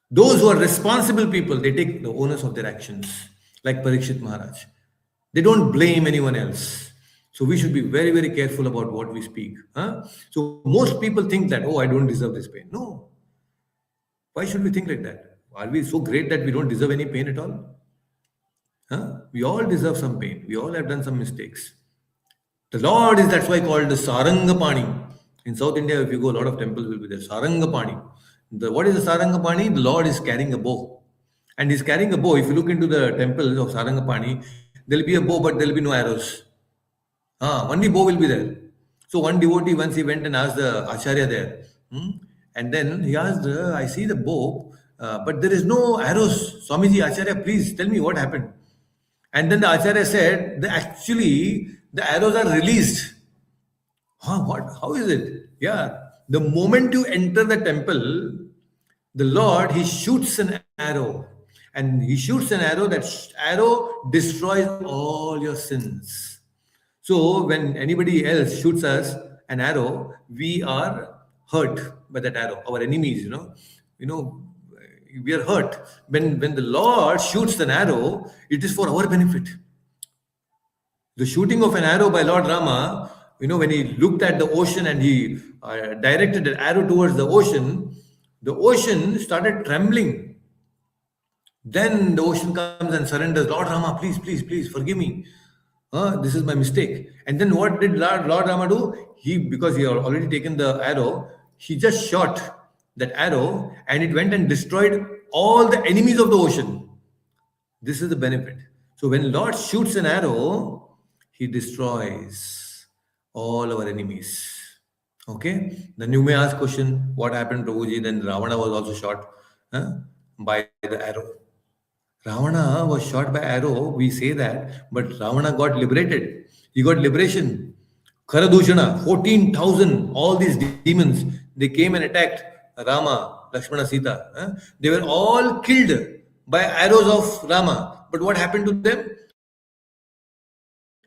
Those who are responsible people, they take the onus of their actions, like Parikshit Maharaj. They don't blame anyone else. So we should be very, very careful about what we speak. Huh? So most people think that, oh, I don't deserve this pain. No. Why should we think like that? Are we so great that we don't deserve any pain at all? Huh? We all deserve some pain. We all have done some mistakes. The Lord is, that's why called the Sarangapani. In South India, if you go, a lot of temples will be there. Sarangapani. What is the Sarangapani? The Lord is carrying a bow. And he's carrying a bow. If you look into the temples of Sarangapani, there'll be a bow, but there'll be no arrows. Only bow will be there. So one devotee once he went and asked the acharya there, and then he asked, "I see the bow, but there is no arrows. Swamiji, acharya, please tell me what happened." And then the acharya said, actually the arrows are released. Huh, what? How is it? Yeah. The moment you enter the temple, the Lord, he shoots an arrow. And he shoots an arrow, that arrow destroys all your sins. So when anybody else shoots us an arrow, we are hurt by that arrow. Our enemies, you know, we are hurt. When the Lord shoots an arrow, it is for our benefit. The shooting of an arrow by Lord Rama, when he looked at the ocean and he directed an arrow towards the ocean started trembling. Then the ocean comes and surrenders. Lord Rama, please, please, please forgive me. This is my mistake. And then what did Lord Rama do? Because he had already taken the arrow, he just shot that arrow and it went and destroyed all the enemies of the ocean. This is the benefit. So when Lord shoots an arrow, he destroys all our enemies. Okay? Then you may ask question, what happened, Prabhuji? Then Ravana was also shot by the arrow. Ravana was shot by arrow, we say that, but Ravana got liberated. He got liberation. Kharadushana, 14,000, all these demons, they came and attacked Rama, Lakshmana, Sita. They were all killed by arrows of Rama. But what happened to them?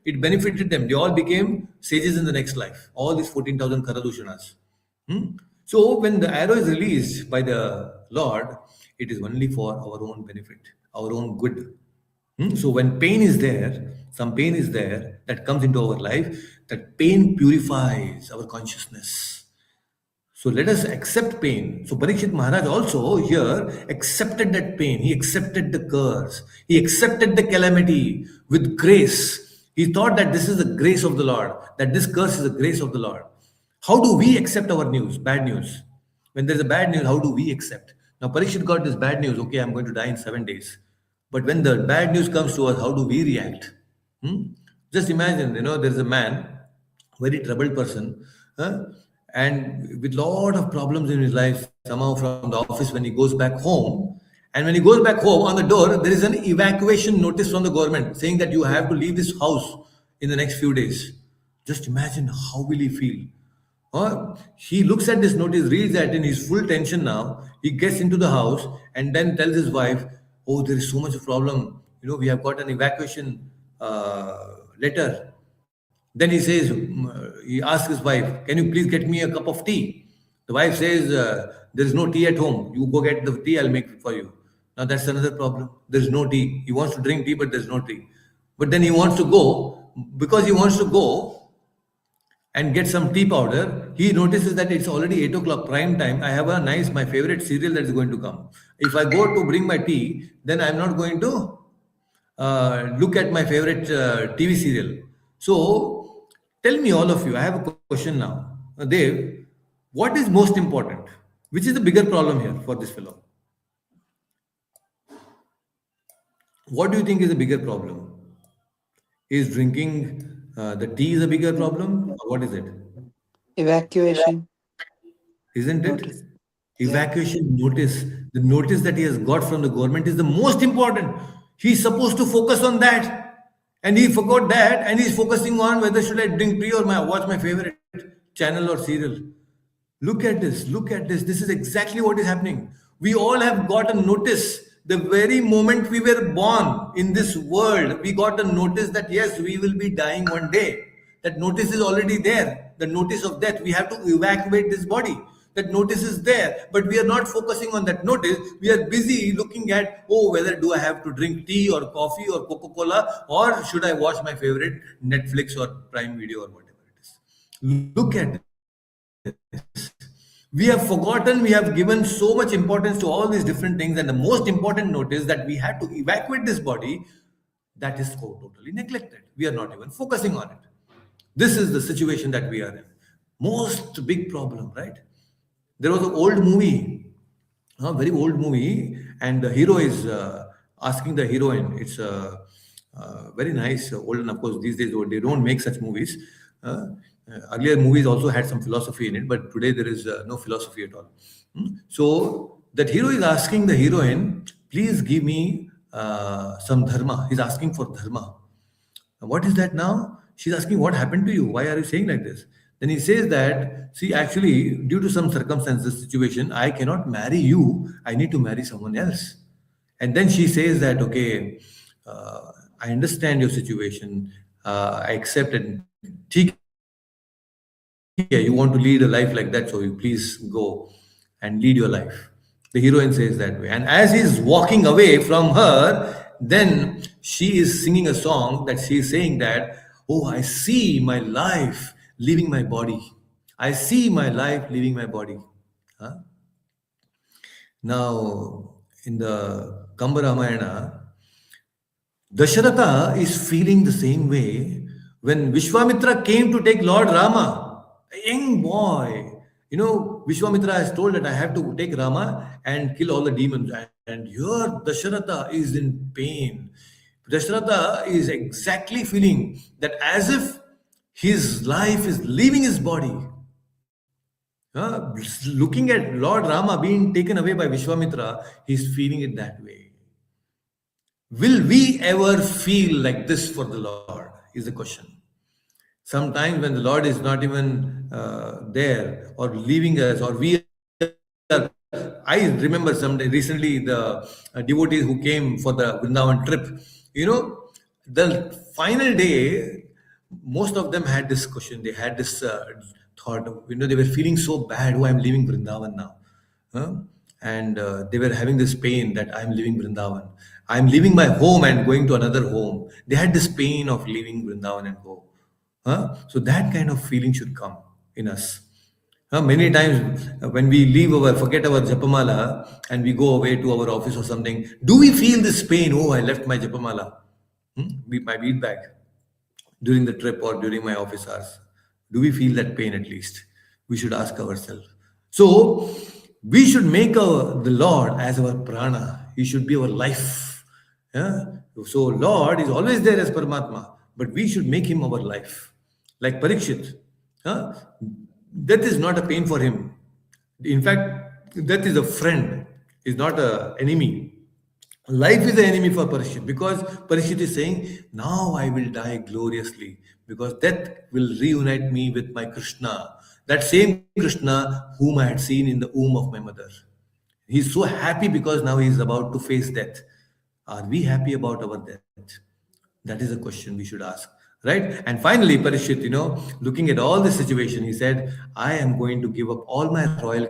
It benefited them. They all became sages in the next life. All these 14,000 Karadushanas. So when the arrow is released by the Lord, it is only for our own benefit, our own good. So when pain is there, some pain is there that comes into our life, that pain purifies our consciousness. So let us accept pain. So Parikshit Maharaj also here accepted that pain. He accepted the curse. He accepted the calamity with grace. He thought that this is the grace of the Lord, that this curse is the grace of the Lord. How do we accept our news, bad news? When there's a bad news, how do we accept? Now Parikshit got this bad news, okay, I'm going to die in 7 days. But when the bad news comes to us, how do we react? Just imagine, there's a man, very troubled person, and with lot of problems in his life, somehow from the office when he goes back home. And when he goes back home, on the door, there is an evacuation notice from the government saying that you have to leave this house in the next few days. Just imagine how will he feel? He looks at this notice, reads that in his full tension now. He gets into the house and then tells his wife, "Oh, there is so much of problem. We have got an evacuation letter." Then he asks his wife, "Can you please get me a cup of tea?" The wife says, "There is no tea at home. You go get the tea, I'll make it for you." Now that's another problem. There's no tea. He wants to drink tea, but there's no tea. But then he wants to go, because he wants to go and get some tea powder. He notices that it's already 8 o'clock, prime time. I have my favorite cereal that is going to come. If I go to bring my tea, then I'm not going to look at my favorite TV serial. So tell me, all of you, I have a question now. Dev, what is most important? Which is the bigger problem here for this fellow? What do you think is a bigger problem? Is drinking the tea is a bigger problem? Or what is it? Evacuation Isn't it? notice. Yeah. Evacuation notice, the notice that he has got from the government is the most important. He's supposed to focus on that. And he forgot that and he's focusing on whether should I drink tea or watch my favorite channel or serial. Look at this. Look at this. This is exactly what is happening. We all have got a notice. The very moment we were born in this world, we got a notice that yes, we will be dying one day. That notice is already there. The notice of death. We have to evacuate this body. That notice is there. But we are not focusing on that notice. We are busy looking at, whether do I have to drink tea or coffee or Coca-Cola, or should I watch my favorite Netflix or Prime Video or whatever it is. Look at this. We have forgotten, we have given so much importance to all these different things, and the most important note is that we had to evacuate this body. That is totally neglected. We are not even focusing on it. This is the situation that we are in. Most big problem, right? There was an old movie, a very old movie, and the hero is asking the heroine. It's very nice, old, and of course these days they don't make such movies. Earlier movies also had some philosophy in it, but today there is no philosophy at all. So that hero is asking the heroine, please give me some dharma. He's asking for dharma. What is that now? She's asking, what happened to you? Why are you saying like this? Then he says that, see, actually, due to some circumstances, situation, I cannot marry you. I need to marry someone else. And then she says that, okay, I understand your situation. I accept it. ठीक है, you want to lead a life like that, so you please go and lead your life. The heroine says that way. And as he's walking away from her, then she is singing a song that she is saying that, oh, I see my life leaving my body. I see my life leaving my body. Huh? Now, in the Kamba Ramayana, Dasharatha is feeling the same way when Vishwamitra came to take Lord Rama, a young boy. You know, Vishwamitra has told that I have to take Rama and kill all the demons. And here Dasharatha is in pain. Dasharatha is exactly feeling that as if his life is leaving his body. Looking at Lord Rama being taken away by Vishwamitra, he's feeling it that way. Will we ever feel like this for the Lord? Is the question. Sometimes when the Lord is not even there or leaving us, or we are. I remember someday recently the devotees who came for the Vrindavan trip. You know, the final day, most of them had this question. They had this thought. They were feeling so bad. Oh, I'm leaving Vrindavan now. Huh? And they were having this pain that I'm leaving Vrindavan. I'm leaving my home and going to another home. They had this pain of leaving Vrindavan and home. So that kind of feeling should come in us. Many times when we forget our Japamala and we go away to our office or something, do we feel this pain? Oh, I left my Japamala, my bead bag during the trip or during my office hours. Do we feel that pain at least? We should ask ourselves. So we should make the Lord as our prana. He should be our life. Yeah? So Lord is always there as Paramatma, but we should make him our life. Like Parikshit. Death is not a pain for him. In fact, death is a friend, is not an enemy. Life is the enemy for Parikshit because Parikshit is saying, now I will die gloriously because death will reunite me with my Krishna. That same Krishna whom I had seen in the womb of my mother. He's so happy because now he is about to face death. Are we happy about our death? That is a question we should ask. Right? And finally, Parikshit, looking at all the situation, he said, I am going to give up all my royal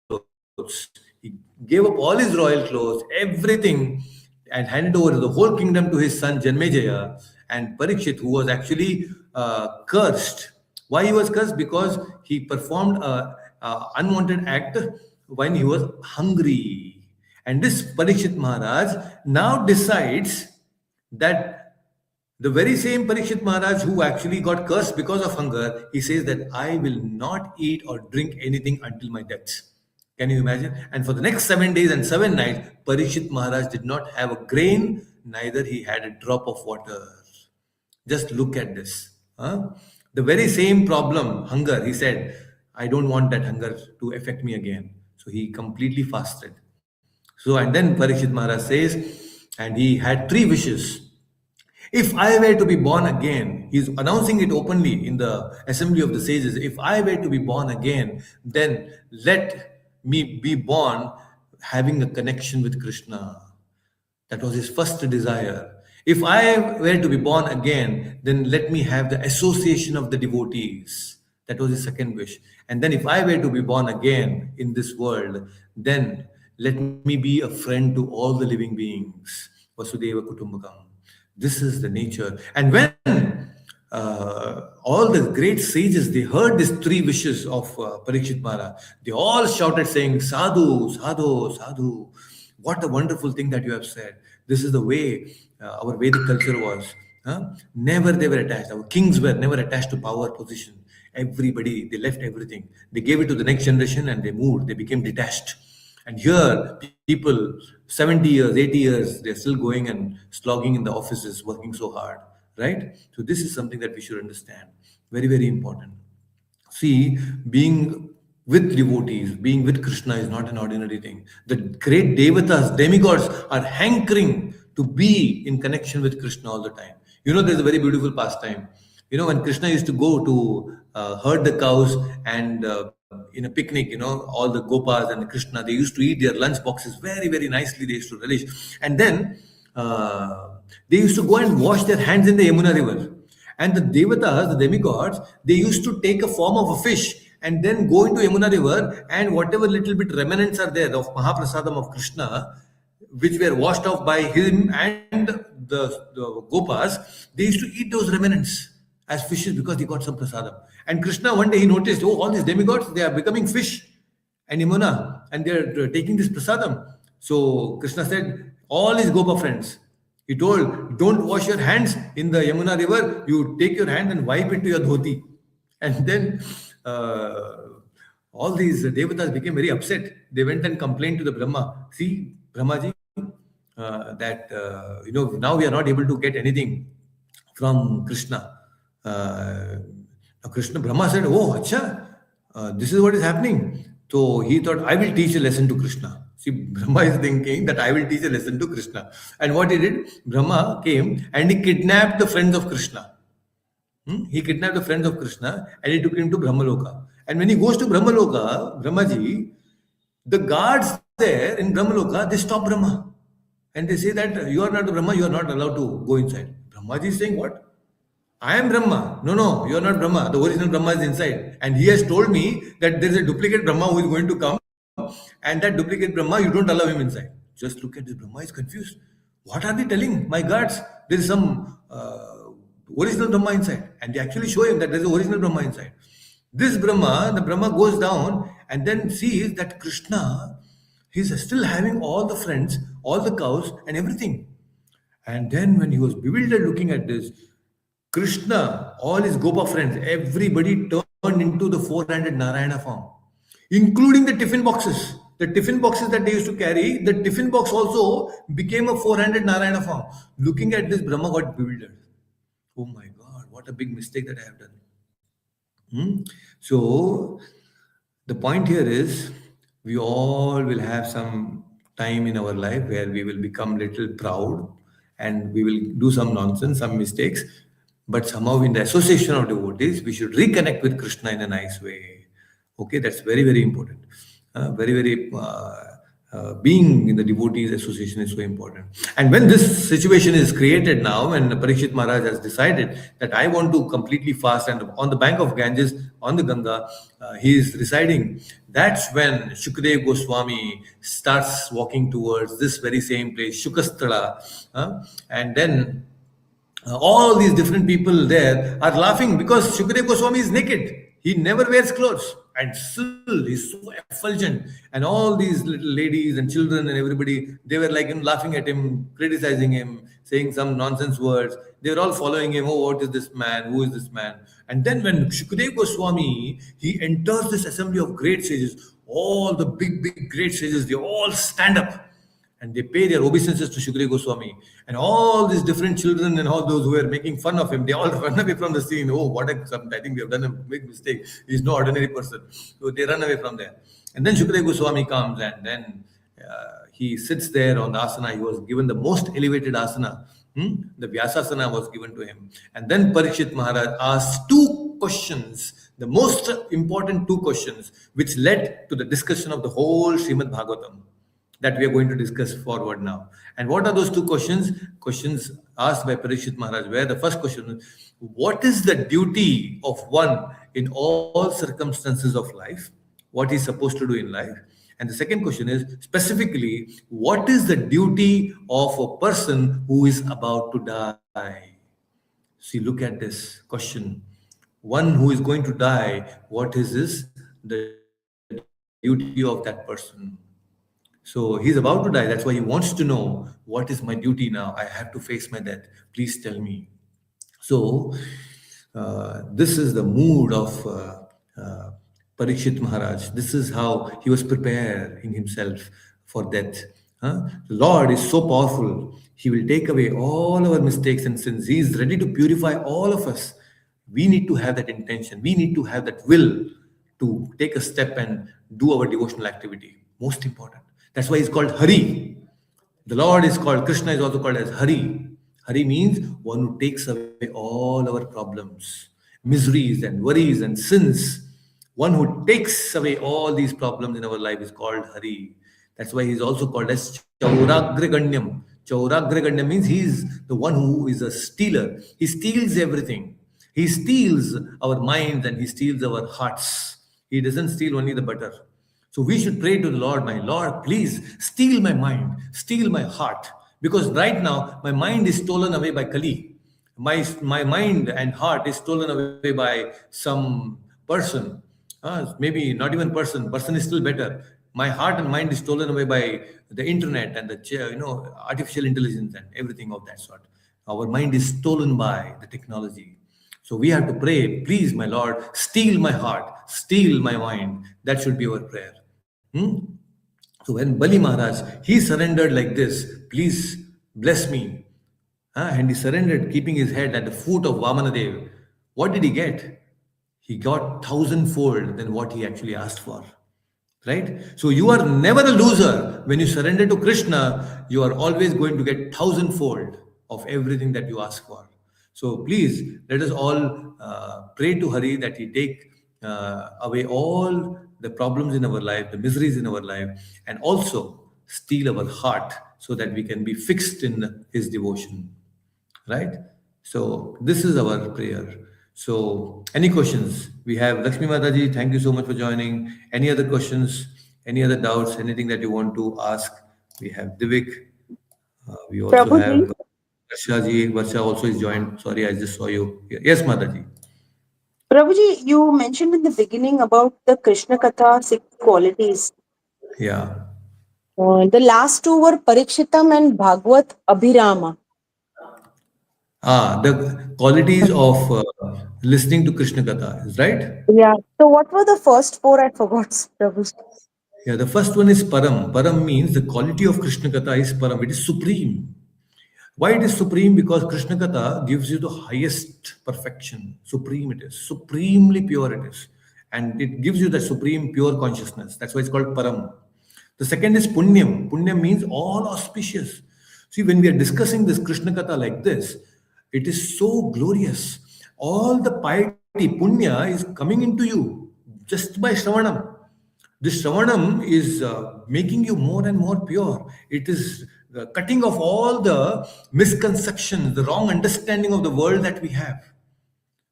clothes. He gave up all his royal clothes, everything, and handed over the whole kingdom to his son Janmejaya. And Parikshit, who was actually cursed. Why he was cursed? Because he performed an unwanted act when he was hungry. And this Parikshit Maharaj now decides that the very same Parikshit Maharaj who actually got cursed because of hunger, he says that I will not eat or drink anything until my death. Can you imagine? And for the next 7 days and 7 nights, Parikshit Maharaj did not have a grain, neither he had a drop of water. Just look at this. The very same problem, hunger, he said, I don't want that hunger to affect me again. So he completely fasted. So, and then Parikshit Maharaj says, and he had 3 wishes. If I were to be born again, he's announcing it openly in the assembly of the sages. If I were to be born again, then let me be born having a connection with Krishna. That was his first desire. If I were to be born again, then let me have the association of the devotees. That was his second wish. And then if I were to be born again in this world, then let me be a friend to all the living beings. Vasudeva Kutumbakam. This is the nature. And when all the great sages, they heard these 3 wishes of Parikshit Maharaj, they all shouted saying, Sadhu, Sadhu, Sadhu. What a wonderful thing that you have said. This is the way our Vedic culture was. Never they were attached. Our kings were never attached to power, position. Everybody, they left everything. They gave it to the next generation and they moved. They became detached. And here, people, 70 years, 80 years, they're still going and slogging in the offices, working so hard, right? So this is something that we should understand. Very, very important. See, being with devotees, being with Krishna is not an ordinary thing. The great devatas, demigods, are hankering to be in connection with Krishna all the time. There's a very beautiful pastime. When Krishna used to go to herd the cows and in a picnic, all the gopas and the Krishna, they used to eat their lunch boxes very, very nicely. They used to relish. And then they used to go and wash their hands in the Yamuna river. And the devatas, the demigods, they used to take a form of a fish and then go into Yamuna river, and whatever little bit remnants are there of Mahaprasadam of Krishna, which were washed off by him and the Gopas, they used to eat those remnants as fishes because they got some prasadam. And Krishna one day he noticed, oh, all these demigods, they are becoming fish and Yamuna, and they're taking this prasadam. So Krishna said, all his Gopa friends, he told, don't wash your hands in the Yamuna river. You take your hand and wipe it to your dhoti. And then all these devatas became very upset. They went and complained to the Brahma. See, Brahmaji, that now we are not able to get anything from Krishna. Now Brahma said, oh, acha, this is what is happening. So he thought, I will teach a lesson to Krishna. See, Brahma is thinking that I will teach a lesson to Krishna. And what he did, Brahma came and he kidnapped the friends of Krishna. He kidnapped the friends of Krishna and he took him to Brahmaloka. And when he goes to Brahmaloka, Brahmaji, the guards there in Brahmaloka, they stop Brahma. And they say that you are not Brahma, you are not allowed to go inside. Brahmaji is saying, what? I am Brahma. No, you are not Brahma. The original Brahma is inside. And he has told me that there is a duplicate Brahma who is going to come. And that duplicate Brahma, you don't allow him inside. Just look at this. Brahma is confused. What are they telling my guards? There is some original Brahma inside. And they actually show him that there is an original Brahma inside. This Brahma, the Brahma goes down and then sees that Krishna, he's still having all the friends, all the cows and everything. And then when he was bewildered looking at this, Krishna, all his Gopa friends, everybody turned into the four-handed Narayana form, including the tiffin boxes. The tiffin boxes that they used to carry, the tiffin box also became a four-handed Narayana form. Looking at this, Brahma got bewildered. Oh my God, what a big mistake that I have done. So the point here is, we all will have some time in our life where we will become little proud and we will do some nonsense, some mistakes. But somehow in the association of devotees, we should reconnect with Krishna in a nice way. Okay, that's very, very important. Being in the devotees association is so important. And when this situation is created now, and Parikshit Maharaj has decided that I want to completely fast, and on the bank of Ganges, on the Ganga, he is residing. That's when Shukadev Goswami starts walking towards this very same place, Shukasthala, and then all these different people there are laughing because Shukadev Goswami is naked. He never wears clothes and still he's so effulgent. And all these little ladies and children and everybody, they were like laughing at him, criticizing him, saying some nonsense words. They were all following him. Oh, what is this man? Who is this man? And then when Shukadev Goswami, he enters this assembly of great sages, all the big, big great sages, they all stand up. And they pay their obeisances to Shukadev Goswami. And all these different children and all those who were making fun of him, they all run away from the scene. Oh, I think we have done a big mistake. He's no ordinary person. So they run away from there. And then Shukadev Goswami comes and then he sits there on the asana. He was given the most elevated asana. The Vyasasana was given to him. And then Parikshit Maharaj asked two questions, the most important two questions, which led to the discussion of the whole Srimad Bhagavatam, that we are going to discuss forward now. And what are those two questions? Questions asked by Parikshit Maharaj, where the first question is, what is the duty of one in all circumstances of life? What he's supposed to do in life? And the second question is, specifically, what is the duty of a person who is about to die? See, look at this question. One who is going to die, what is the duty of that person? So he's about to die. That's why he wants to know, what is my duty now? I have to face my death. Please tell me. So this is the mood of Parikshit Maharaj. This is how he was preparing himself for death. The Lord is so powerful. He will take away all our mistakes and sins. He is ready to purify all of us. We need to have that intention. We need to have that will to take a step and do our devotional activity. Most important. That's why he's called Hari. The Lord is called, Krishna is also called as Hari. Hari means one who takes away all our problems, miseries and worries and sins. One who takes away all these problems in our life is called Hari. That's why he's also called as Chauragraganyam. Chauragraganyam means he's the one who is a stealer. He steals everything. He steals our minds and he steals our hearts. He doesn't steal only the butter. So we should pray to the Lord, my Lord, please steal my mind, steal my heart. Because right now, my mind is stolen away by Kali. My mind and heart is stolen away by some person. Maybe not even person is still better. My heart and mind is stolen away by the internet and the artificial intelligence and everything of that sort. Our mind is stolen by the technology. So we have to pray, please, my Lord, steal my heart, steal my mind. That should be our prayer. So when Bali Maharaj, he surrendered like this, please bless me. And he surrendered, keeping his head at the foot of Vamanadev. What did he get? He got thousandfold than what he actually asked for. Right? So you are never a loser. When you surrender to Krishna, you are always going to get thousandfold of everything that you ask for. So please, let us all pray to Hari that he take away all the problems in our life, the miseries in our life, and also steal our heart so that we can be fixed in his devotion. Right? So this is our prayer. So any questions? We have Lakshmi Mataji, thank you so much for joining. Any other questions? Any other doubts? Anything that you want to ask? We have Divik. We also Prabhuji, have Varsha ji. Varsha also is joined. Sorry, I just saw you. Yes, Mataji. Prabhuji, you mentioned in the beginning about the Krishna Katha 6 qualities. Yeah. The last two were Parikshitam and Bhagavad Abhirama. The qualities of listening to Krishna Katha, is right? Yeah. So what were the first four? I forgot, Prabhuji. Yeah, the first one is Param. Param means the quality of Krishna Katha is Param. It is supreme. Why it is supreme? Because Krishna Katha gives you the highest perfection. Supreme it is. Supremely pure it is. And it gives you the supreme pure consciousness. That's why it's called Param. The second is Punyam. Punyam means all auspicious. See, when we are discussing this Krishna Katha like this, it is so glorious. All the piety, Punya, is coming into you just by Shravanam. This Shravanam is making you more and more pure. It is cutting off all the misconceptions, the wrong understanding of the world that we have.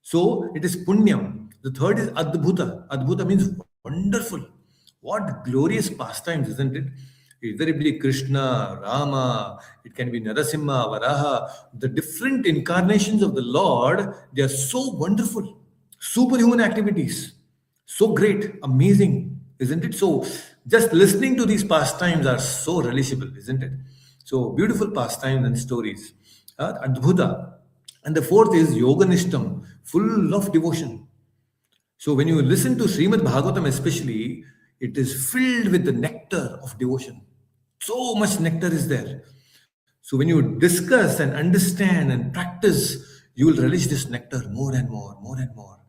So it is Punyam. The third is Adbhuta. Adbhuta means wonderful. What glorious pastimes, isn't it? Either it be Krishna, Rama, it can be Narasimha, Varaha. The different incarnations of the Lord, they are so wonderful. Superhuman activities. So great, amazing, isn't it? So just listening to these pastimes are so relishable, isn't it? So beautiful pastimes and stories. Adbhuta. And the fourth is Yoganishtam, full of devotion. So when you listen to Srimad Bhagavatam especially, it is filled with the nectar of devotion. So much nectar is there. So when you discuss and understand and practice, you will relish this nectar more and more, more and more.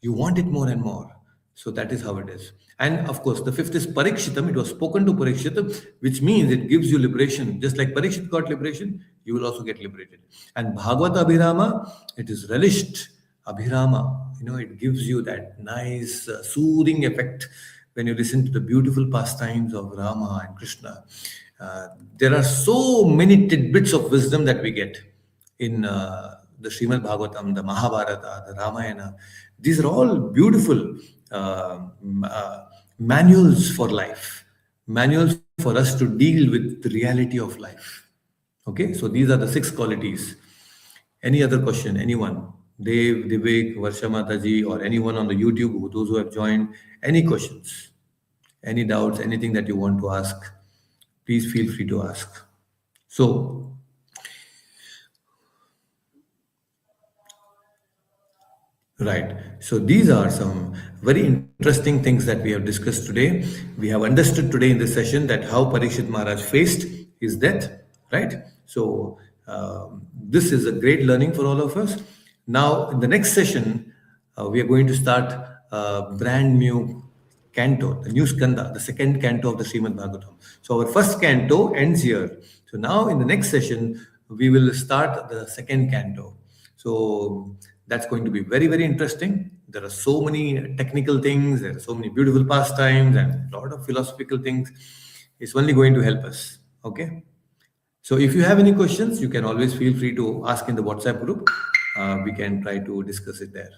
You want it more and more. So that is how it is. And of course, the fifth is Parikshitam. It was spoken to Parikshit, which means it gives you liberation. Just like Parikshit got liberation, you will also get liberated. And Bhagavata Abhirama, it is relished. Abhirama, it gives you that nice soothing effect when you listen to the beautiful pastimes of Rama and Krishna. There are so many tidbits of wisdom that we get in the Srimad Bhagavatam, the Mahabharata, the Ramayana. These are all beautiful manuals for life, manuals for us to deal with the reality of life. Okay, so these are the 6 qualities. Any other question? Anyone? Dev, Divik, Varsha Mataji, or anyone on the YouTube, those who have joined, any questions, any doubts, anything that you want to ask, please feel free to ask. So, right. So these are some very interesting things that we have discussed today. We have understood today in this session that how Parikshit Maharaj faced his death, right? So this is a great learning for all of us. Now, in the next session, we are going to start a brand new canto, the new skanda, the second canto of the Srimad Bhagavatam. So our first canto ends here. So now in the next session, we will start the second canto. So that's going to be very, very interesting. There are so many technical things, there are so many beautiful pastimes, and a lot of philosophical things. It's only going to help us. Okay. So if you have any questions, you can always feel free to ask in the WhatsApp group. We can try to discuss it there.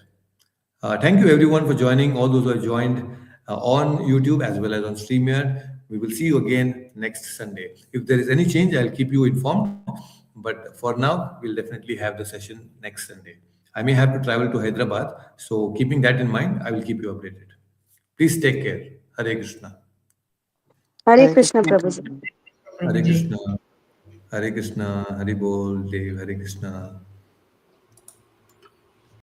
Thank you everyone for joining, all those who have joined on YouTube as well as on StreamYard. We will see you again next Sunday. If there is any change, I'll keep you informed. But for now, we'll definitely have the session next Sunday. I may have to travel to Hyderabad, so keeping that in mind, I will keep you updated. Please take care. Hare Krishna. Hare Hare Krishna, Krishna. Prabhuji. Hare Krishna. Hare Krishna. Hare Bol. Dev. Hare Krishna.